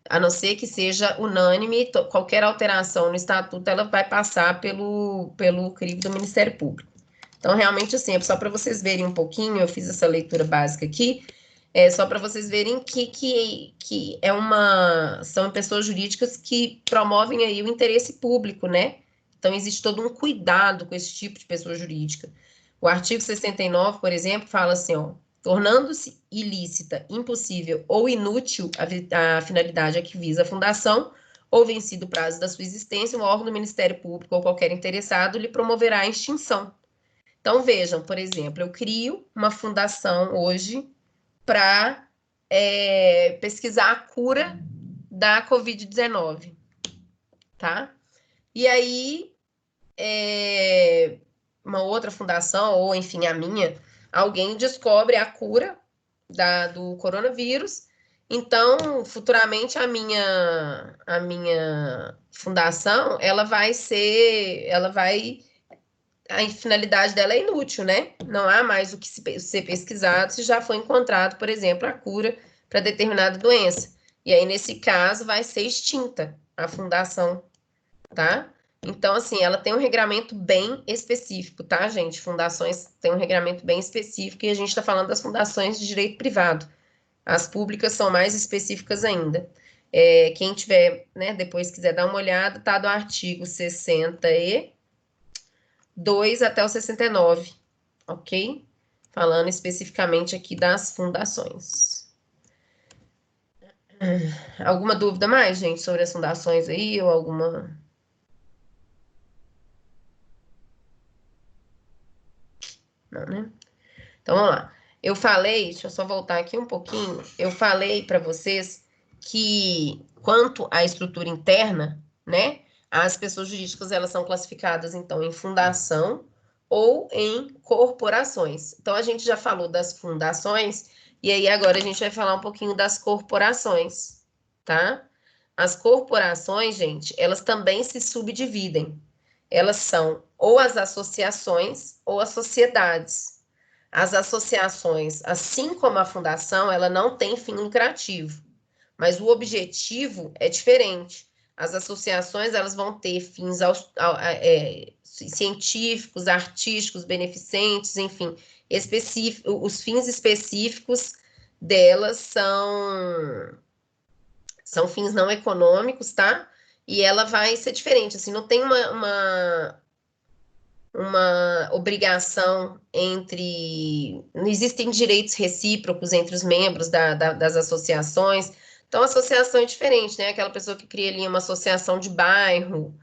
a não ser que seja unânime, qualquer alteração no estatuto, ela vai passar pelo crivo do Ministério Público. Então, realmente, assim, é só para vocês verem um pouquinho, eu fiz essa leitura básica aqui, só para vocês verem que são pessoas jurídicas que promovem aí o interesse público, né? Então, existe todo um cuidado com esse tipo de pessoa jurídica. O artigo 69, por exemplo, fala assim, ó, tornando-se ilícita, impossível ou inútil a finalidade a que visa a fundação, ou vencido o prazo da sua existência, um órgão do Ministério Público ou qualquer interessado lhe promoverá a extinção. Então, vejam, por exemplo, eu crio uma fundação hoje para pesquisar a cura da Covid-19, tá? E aí, uma outra fundação, ou enfim, a minha, alguém descobre a cura do coronavírus, então, futuramente, a minha fundação, a finalidade dela é inútil, né? Não há mais o que ser pesquisado se já foi encontrado, por exemplo, a cura para determinada doença. E aí, nesse caso, vai ser extinta a fundação, tá? Então, assim, ela tem um regramento bem específico, tá, gente? Fundações têm um regramento bem específico e a gente está falando das fundações de direito privado. As públicas são mais específicas ainda. Quem tiver, né, depois quiser dar uma olhada, tá do artigo 62 até o 69, ok? Falando especificamente aqui das fundações. Alguma dúvida mais, gente, sobre as fundações aí, ou alguma... Não, né? Então, vamos lá. Eu falei, deixa eu só voltar aqui um pouquinho, eu falei para vocês que, quanto à estrutura interna, né, as pessoas jurídicas, elas são classificadas, então, em fundação ou em corporações. Então, a gente já falou das fundações, e aí agora a gente vai falar um pouquinho das corporações, tá? As corporações, gente, elas também se subdividem. Elas são ou as associações ou as sociedades. As associações, assim como a fundação, ela não tem fim lucrativo, mas o objetivo é diferente. As associações, elas vão ter fins científicos, artísticos, beneficentes, enfim, os fins específicos delas são fins não econômicos, tá? E ela vai ser diferente, assim, não tem uma obrigação não existem direitos recíprocos entre os membros das associações. Então, a associação é diferente, né? Aquela pessoa que cria ali uma associação de bairro,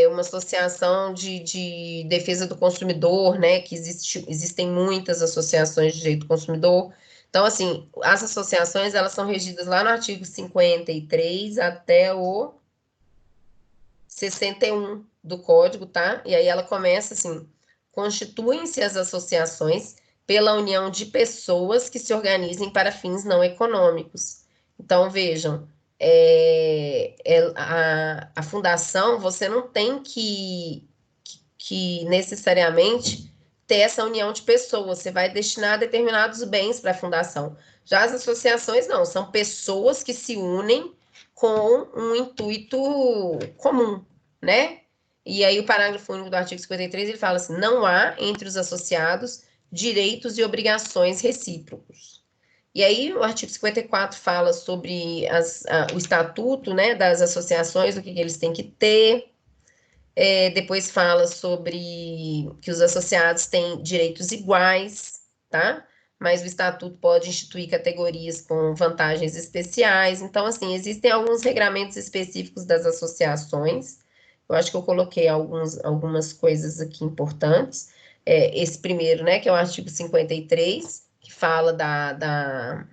uma associação de defesa do consumidor, né? Que existem muitas associações de direito do consumidor. Então, assim, as associações, elas são regidas lá no artigo 53 até o 61 do Código, tá? E aí ela começa assim: constituem-se as associações pela união de pessoas que se organizem para fins não econômicos. Então, vejam, a fundação, você não tem que necessariamente ter essa união de pessoas, você vai destinar determinados bens para a fundação. Já as associações, não, são pessoas que se unem com um intuito comum, né? E aí o parágrafo único do artigo 53, ele fala assim: não há entre os associados direitos e obrigações recíprocos. E aí o artigo 54 fala sobre o estatuto, né, das associações, o que eles têm que ter. Depois fala sobre que os associados têm direitos iguais, tá? Mas o estatuto pode instituir categorias com vantagens especiais. Então, assim, existem alguns regramentos específicos das associações. Eu acho que eu coloquei algumas coisas aqui importantes. Esse primeiro, né, que é o artigo 53, que fala da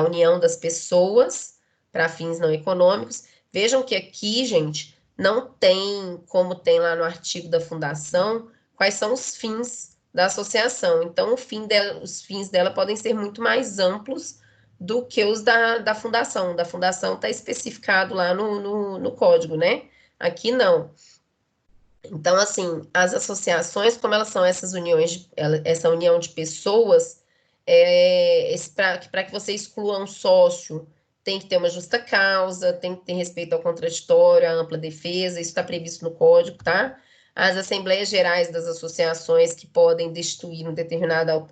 união das pessoas para fins não econômicos. Vejam que aqui, gente, não tem, como tem lá no artigo da fundação, quais são os fins da associação. Então, os fins dela podem ser muito mais amplos do que os da fundação. Da fundação está especificado lá no código, né? Aqui não. Então, assim, as associações, como elas são essas uniões, essa união de pessoas, para que você exclua um sócio, tem que ter uma justa causa, tem que ter respeito ao contraditório, à ampla defesa, isso está previsto no Código, tá? As Assembleias Gerais das associações que podem destituir um determinado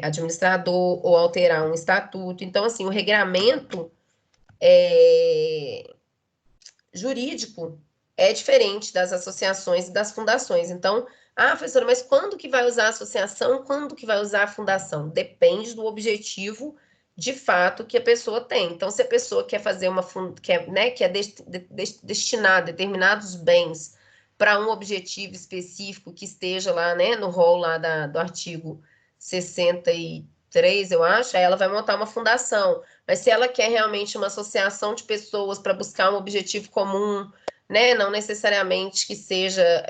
administrador ou alterar um estatuto. Então, assim, o regramento jurídico é diferente das associações e das fundações. Então, professora, mas quando que vai usar a associação, quando que vai usar a fundação? Depende do objetivo de fato que a pessoa tem. Então, se a pessoa quer fazer destinar determinados bens para um objetivo específico que esteja lá, né, no rol lá do artigo 63, eu acho, aí ela vai montar uma fundação. Mas se ela quer realmente uma associação de pessoas para buscar um objetivo comum, né, não necessariamente que seja...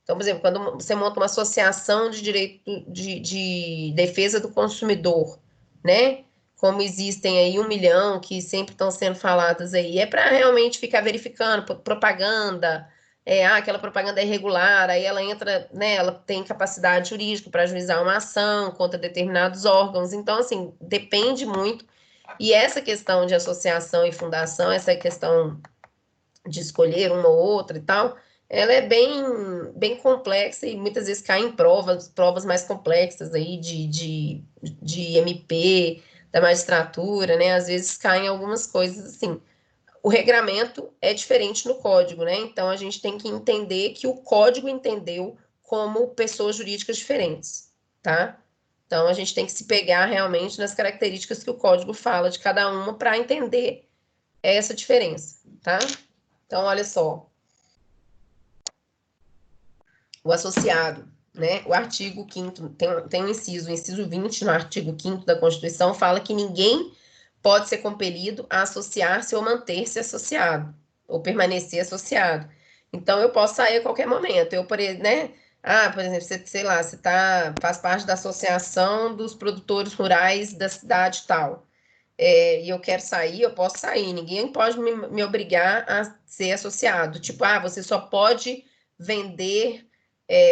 Então, por exemplo, quando você monta uma associação de direito de defesa do consumidor, né? Como existem aí 1 milhão que sempre estão sendo faladas aí, é para realmente ficar verificando propaganda, aquela propaganda é irregular, aí ela entra, né? Ela tem capacidade jurídica para ajuizar uma ação contra determinados órgãos. Então, assim, depende muito. E essa questão de associação e fundação, essa questão de escolher uma ou outra e tal, ela é bem complexa e muitas vezes cai em provas mais complexas aí de MP, da magistratura, né? Às vezes caem algumas coisas assim. O regramento é diferente no código, né? Então a gente tem que entender que o código entendeu como pessoas jurídicas diferentes, tá? Então a gente tem que se pegar realmente nas características que o código fala de cada uma para entender essa diferença, tá? Então, olha só. O associado, né? O artigo 5º, tem um inciso, o inciso 20 no artigo 5º da Constituição fala que ninguém pode ser compelido a associar-se ou manter-se associado, ou permanecer associado. Então, eu posso sair a qualquer momento. Por exemplo, você faz parte da associação dos produtores rurais da cidade tal. E eu quero sair, eu posso sair. Ninguém pode me obrigar a ser associado. Tipo, você só pode vender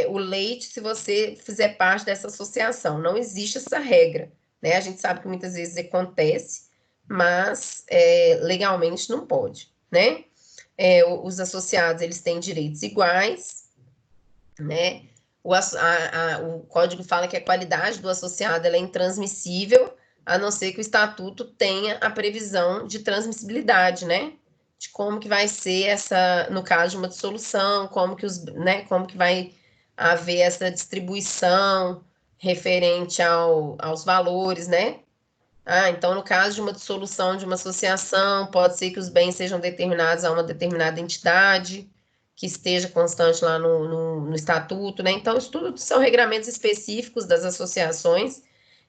o leite se você fizer parte dessa associação. Não existe essa regra, né? A gente sabe que muitas vezes acontece, mas legalmente não pode, né? Os associados, eles têm direitos iguais, né? O código fala que a qualidade do associado ela é intransmissível, a não ser que o estatuto tenha a previsão de transmissibilidade, né? De como que vai ser no caso de uma dissolução, como que vai haver essa distribuição referente aos valores, né? Então, no caso de uma dissolução de uma associação, pode ser que os bens sejam determinados a uma determinada entidade, que esteja constante lá no estatuto, né? Então, isso tudo são regramentos específicos das associações,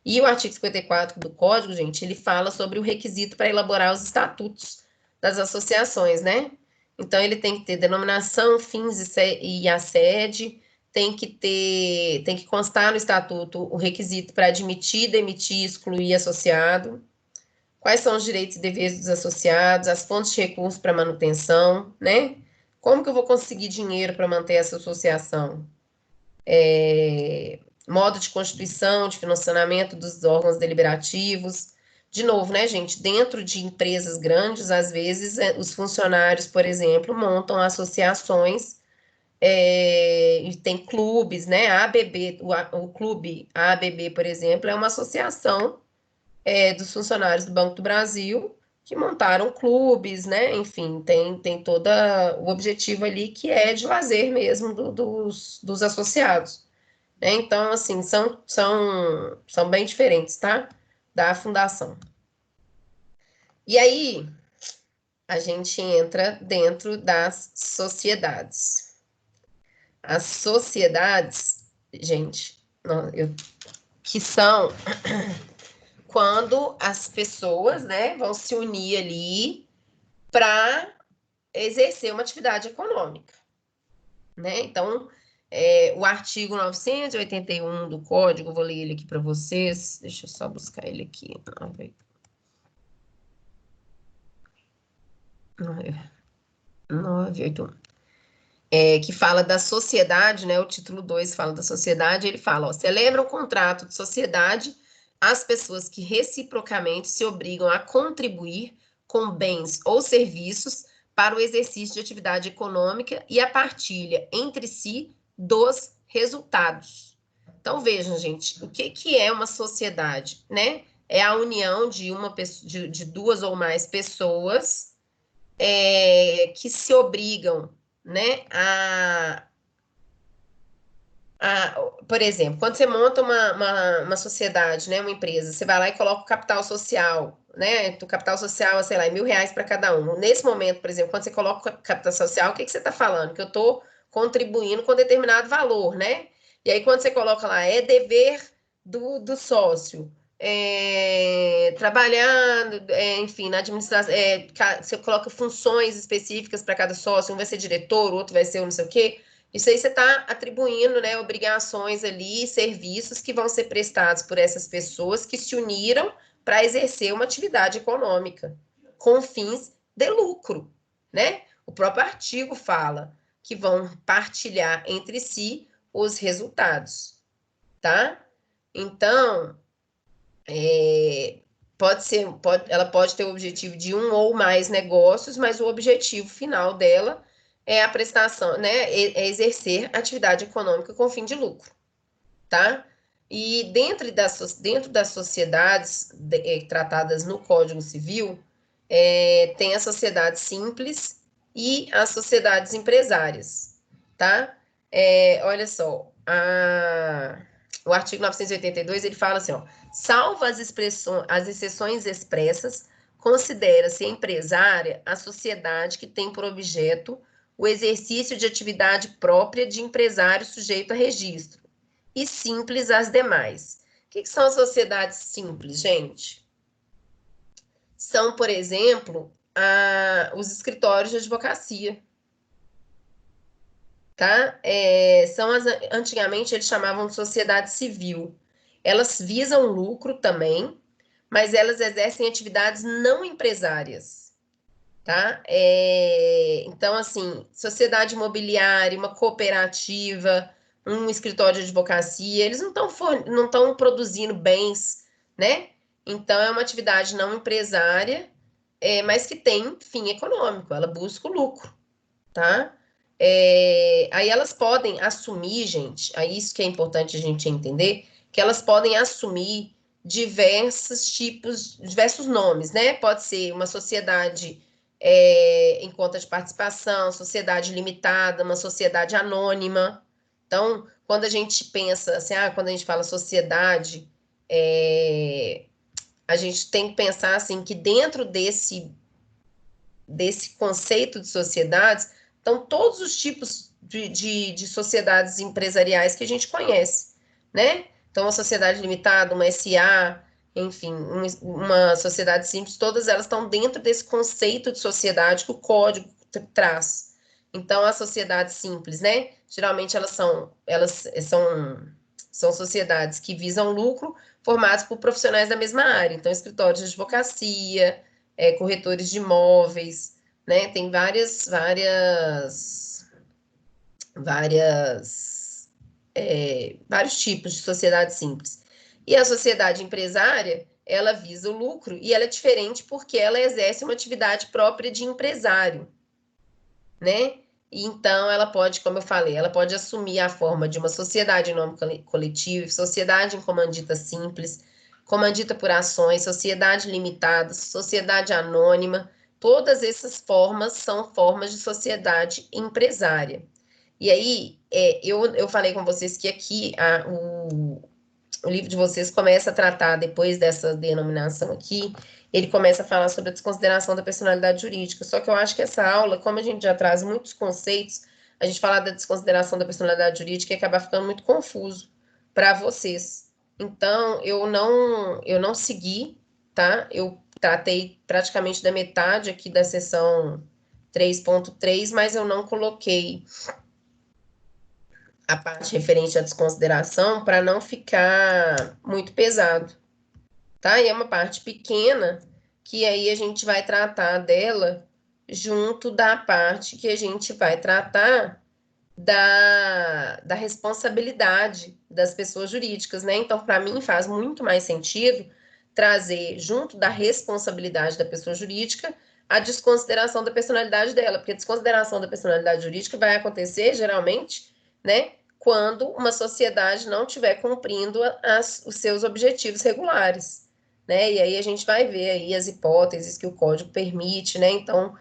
e o artigo 54 do Código, gente, ele fala sobre o requisito para elaborar os estatutos das associações, né? Então, ele tem que ter denominação, fins e a sede, tem que constar no estatuto o requisito para admitir, demitir, excluir associado, quais são os direitos e deveres dos associados, as fontes de recursos para manutenção, né? Como que eu vou conseguir dinheiro para manter essa associação? Modo de constituição, de funcionamento dos órgãos deliberativos. De novo, né, gente? Dentro de empresas grandes, às vezes, os funcionários, por exemplo, montam associações e tem clubes, né? A ABB, o clube ABB, por exemplo, é uma associação dos funcionários do Banco do Brasil que montaram clubes, né? Enfim, tem todo o objetivo ali que é de lazer mesmo dos associados, né? Então, assim, são bem diferentes, tá? Da fundação. E aí, a gente entra dentro das sociedades. As sociedades, gente, que são quando as pessoas, né, vão se unir ali para exercer uma atividade econômica, né? Então, o artigo 981 do Código, vou ler ele aqui para vocês, deixa eu só buscar ele aqui. 981. Que fala da sociedade, né? O título 2 fala da sociedade, ele fala, celebra um contrato de sociedade as pessoas que reciprocamente se obrigam a contribuir com bens ou serviços para o exercício de atividade econômica e a partilha entre si dos resultados. Então, vejam, gente, o que é uma sociedade, né? É a união de duas ou mais pessoas que se obrigam, né, por exemplo, quando você monta uma sociedade, né, uma empresa, você vai lá e coloca o capital social, né? O capital social, sei lá, R$1.000 para cada um. Nesse momento, por exemplo, quando você coloca o capital social, o que você está falando? Que eu estou contribuindo com determinado valor, né? E aí, quando você coloca lá, é dever do sócio, trabalhando, enfim, na administração, você coloca funções específicas para cada sócio, um vai ser diretor, o outro vai ser não sei o quê. Isso aí você está atribuindo, né, obrigações ali, serviços que vão ser prestados por essas pessoas que se uniram para exercer uma atividade econômica com fins de lucro, né? O próprio artigo fala que vão partilhar entre si os resultados, tá? Então, ela pode ter o objetivo de um ou mais negócios, mas o objetivo final dela é a prestação, né? É exercer atividade econômica com fim de lucro, tá? E dentro das sociedades tratadas no Código Civil, tem a sociedade simples e as sociedades empresárias, tá? Olha só, o artigo 982, ele fala assim, ó, salvo as exceções expressas, considera-se empresária a sociedade que tem por objeto o exercício de atividade própria de empresário sujeito a registro, e simples as demais. O que são as sociedades simples, gente? São, por exemplo, os escritórios de advocacia, tá? Antigamente eles chamavam de sociedade civil. Elas visam lucro também, mas elas exercem atividades não empresárias, tá? Então, assim, sociedade imobiliária, uma cooperativa, um escritório de advocacia, eles não estão produzindo bens, né? Então, é uma atividade não empresária, mas que tem fim econômico, ela busca o lucro, tá? Aí elas podem assumir, gente, aí isso que é importante a gente entender, que elas podem assumir diversos nomes, né? Pode ser uma sociedade em conta de participação, sociedade limitada, uma sociedade anônima. Então, quando a gente pensa assim, quando a gente fala sociedade, a gente tem que pensar assim que dentro desse conceito de sociedades estão todos os tipos de sociedades empresariais que a gente conhece, né? Então, uma sociedade limitada, uma SA, enfim, uma sociedade simples, todas elas estão dentro desse conceito de sociedade que o código traz. Então, a sociedade simples, né? Geralmente elas são sociedades que visam lucro, formadas por profissionais da mesma área. Então, escritórios de advocacia, corretores de imóveis, né? Tem vários tipos de sociedade simples. E a sociedade empresária, ela visa o lucro e ela é diferente porque ela exerce uma atividade própria de empresário, né? E então ela pode, como eu falei, ela pode assumir a forma de uma sociedade em nome coletivo, sociedade em comandita simples, comandita por ações, sociedade limitada, sociedade anônima. Todas essas formas são formas de sociedade empresária. E aí, eu falei com vocês que aqui o livro de vocês começa a tratar, depois dessa denominação aqui, ele começa a falar sobre a desconsideração da personalidade jurídica. Só que eu acho que essa aula, como a gente já traz muitos conceitos, a gente falar da desconsideração da personalidade jurídica ia acabar ficando muito confuso para vocês. Então, eu não segui, tá? Eu tratei praticamente da metade aqui da seção 3.3, mas eu não coloquei a parte referente à desconsideração para não ficar muito pesado, tá? E é uma parte pequena que aí a gente vai tratar dela junto da parte que a gente vai tratar da responsabilidade das pessoas jurídicas, né? Então, para mim, faz muito mais sentido trazer, junto da responsabilidade da pessoa jurídica, a desconsideração da personalidade dela, porque a desconsideração da personalidade jurídica vai acontecer, geralmente, né, quando uma sociedade não estiver cumprindo os seus objetivos regulares, né, e aí a gente vai ver aí as hipóteses que o Código permite, né, então,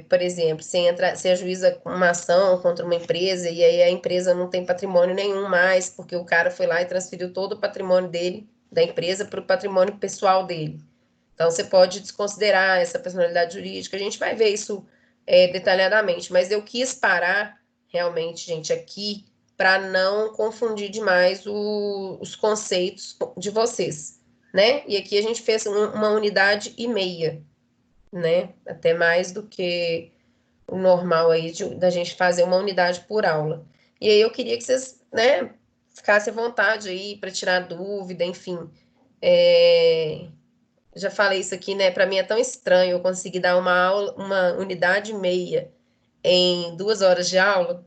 por exemplo, se ajuiza uma ação contra uma empresa e aí a empresa não tem patrimônio nenhum mais, porque o cara foi lá e transferiu todo o patrimônio dele, da empresa, para o patrimônio pessoal dele. Então, você pode desconsiderar essa personalidade jurídica, a gente vai ver isso detalhadamente, mas eu quis parar, realmente, gente, aqui, para não confundir demais os conceitos de vocês, né? E aqui a gente fez uma unidade e meia, né? Até mais do que o normal aí da gente fazer uma unidade por aula. E aí eu queria que vocês, né, ficassem à vontade aí para tirar dúvida, enfim. Já falei isso aqui, né? Para mim é tão estranho eu conseguir dar uma aula, uma unidade e meia em 2 horas de aula,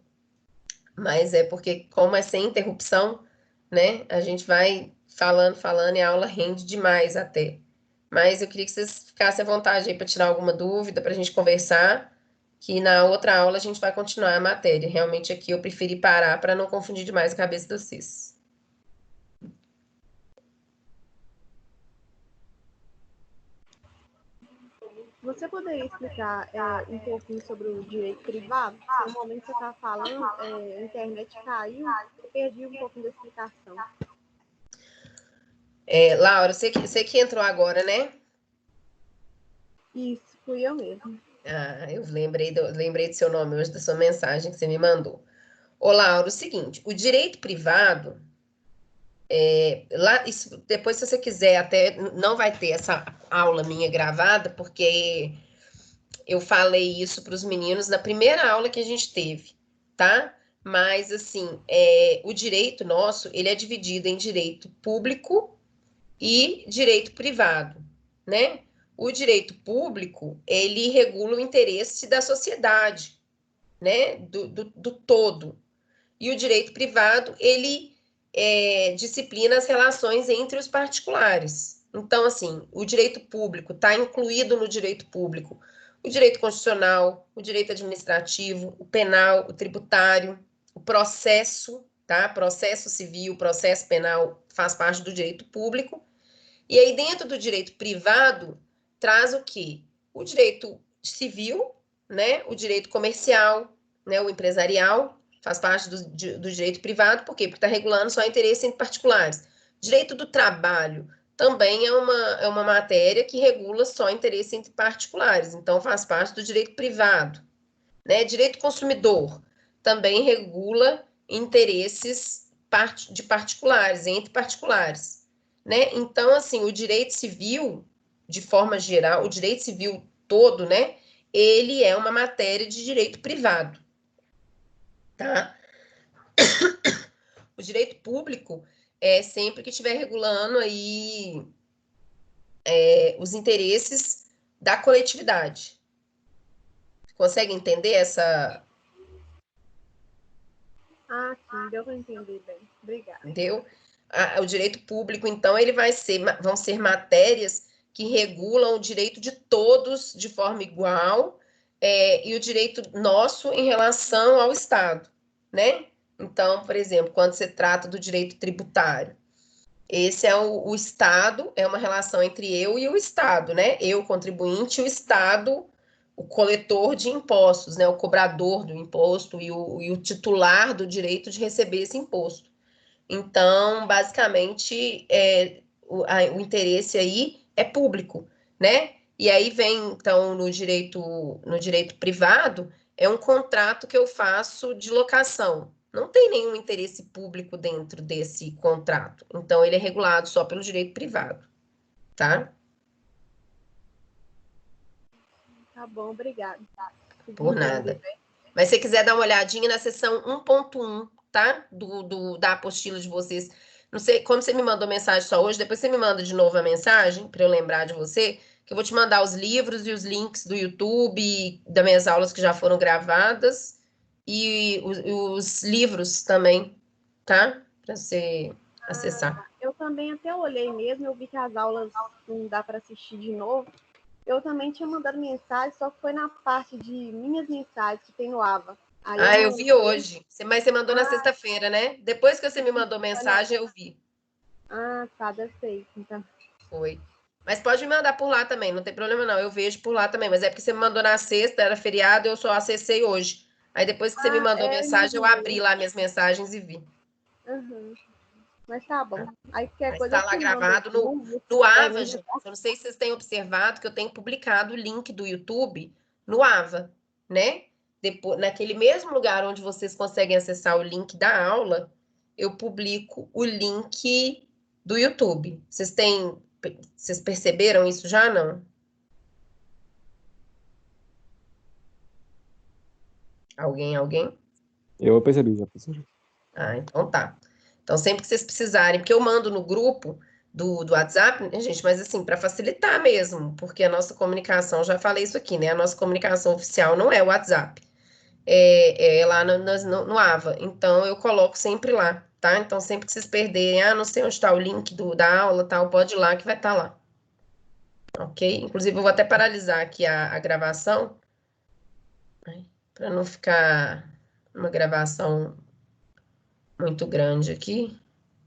mas é porque, como é sem interrupção, né? A gente vai falando e a aula rende demais até. Mas eu queria que vocês ficassem à vontade aí para tirar alguma dúvida, para a gente conversar, que na outra aula a gente vai continuar a matéria. Realmente aqui eu preferi parar para não confundir demais a cabeça de vocês. Você poderia explicar um pouquinho sobre o direito privado? No momento que você está falando, a internet caiu, eu perdi um pouquinho da explicação. Laura, você que entrou agora, né? Isso, fui eu mesmo. Ah, eu lembrei do seu nome hoje, da sua mensagem que você me mandou. Ô, Laura, o seguinte, o direito privado, depois, se você quiser, até não vai ter essa aula minha gravada, porque eu falei isso para os meninos na primeira aula que a gente teve, tá? Mas, assim, o direito nosso, ele é dividido em direito público e direito privado, né? O direito público, ele regula o interesse da sociedade, né? Do todo. E o direito privado, ele disciplina as relações entre os particulares. Então, assim, o direito público está incluído no direito público o direito constitucional, o direito administrativo, o penal, o tributário, o processo, tá? Processo civil, processo penal faz parte do direito público. E aí, dentro do direito privado, traz o quê? O direito civil, né? O direito comercial, né? O empresarial, faz parte do direito privado, por quê? Porque está regulando só interesse entre particulares. Direito do trabalho também é uma matéria que regula só interesse entre particulares, então faz parte do direito privado. Né? Direito consumidor também regula interesses de particulares, entre particulares. Né? Então, assim, o direito civil, de forma geral, o direito civil todo, né? Ele é uma matéria de direito privado. Tá? O direito público é sempre que estiver regulando aí os interesses da coletividade. Consegue entender essa... Ah, sim, deu para entender bem. Obrigada. Entendeu? O direito público, então, vão ser matérias que regulam o direito de todos de forma igual, e o direito nosso em relação ao Estado, né? Então, por exemplo, quando se trata do direito tributário, esse é o Estado, é uma relação entre eu e o Estado, né? Eu, contribuinte, e o Estado, o coletor de impostos, né? O cobrador do imposto e o titular do direito de receber esse imposto. Então, basicamente, o interesse aí é público, né? E aí vem, então, no direito privado, é um contrato que eu faço de locação. Não tem nenhum interesse público dentro desse contrato. Então, ele é regulado só pelo direito privado, tá? Tá bom, obrigada. Por nada. Mas se você quiser dar uma olhadinha na seção 1.1, tá? Da apostila de vocês. Não sei, como você me mandou mensagem só hoje, depois você me manda de novo a mensagem, para eu lembrar de você, que eu vou te mandar os livros e os links do YouTube, das minhas aulas que já foram gravadas, e os livros também, tá? Para você acessar. Eu também até olhei mesmo, eu vi que as aulas não dá para assistir de novo. Eu também tinha mandado mensagem, só que foi na parte de minhas mensagens que tem no AVA. Aí Ah, eu mandei. vi hoje. Mas você mandou na sexta-feira, né? Depois que você me mandou mensagem, eu vi. Ah, tá, deve ser isso, então. Foi. Mas pode me mandar por lá também, não tem problema não. Eu vejo por lá também. Mas é porque você me mandou na sexta, era feriado, eu só acessei hoje. Aí depois que você me mandou mensagem, eu abri lá minhas mensagens e vi. Uhum. Mas tá bom. Aí qualquer Mas coisa está eu lá te mando gravado no no AVA, gente. Eu não sei se vocês têm observado que eu tenho publicado o link do YouTube no AVA, né? Depois, naquele mesmo lugar onde vocês conseguem acessar o link da aula, eu publico o link do YouTube. Vocês perceberam isso já, não? Alguém? Eu percebi já, professora. Ah, então tá. Então, sempre que vocês precisarem, porque eu mando no grupo do WhatsApp, né, gente, mas assim, para facilitar mesmo, porque a nossa comunicação, já falei isso aqui, né? A nossa comunicação oficial não é o WhatsApp, é lá no AVA. Então, eu coloco sempre lá, tá? Então, sempre que vocês perderem, não sei onde está o link da aula, tal, pode ir lá que vai estar lá. Ok? Inclusive, eu vou até paralisar aqui a gravação, para não ficar uma gravação muito grande aqui.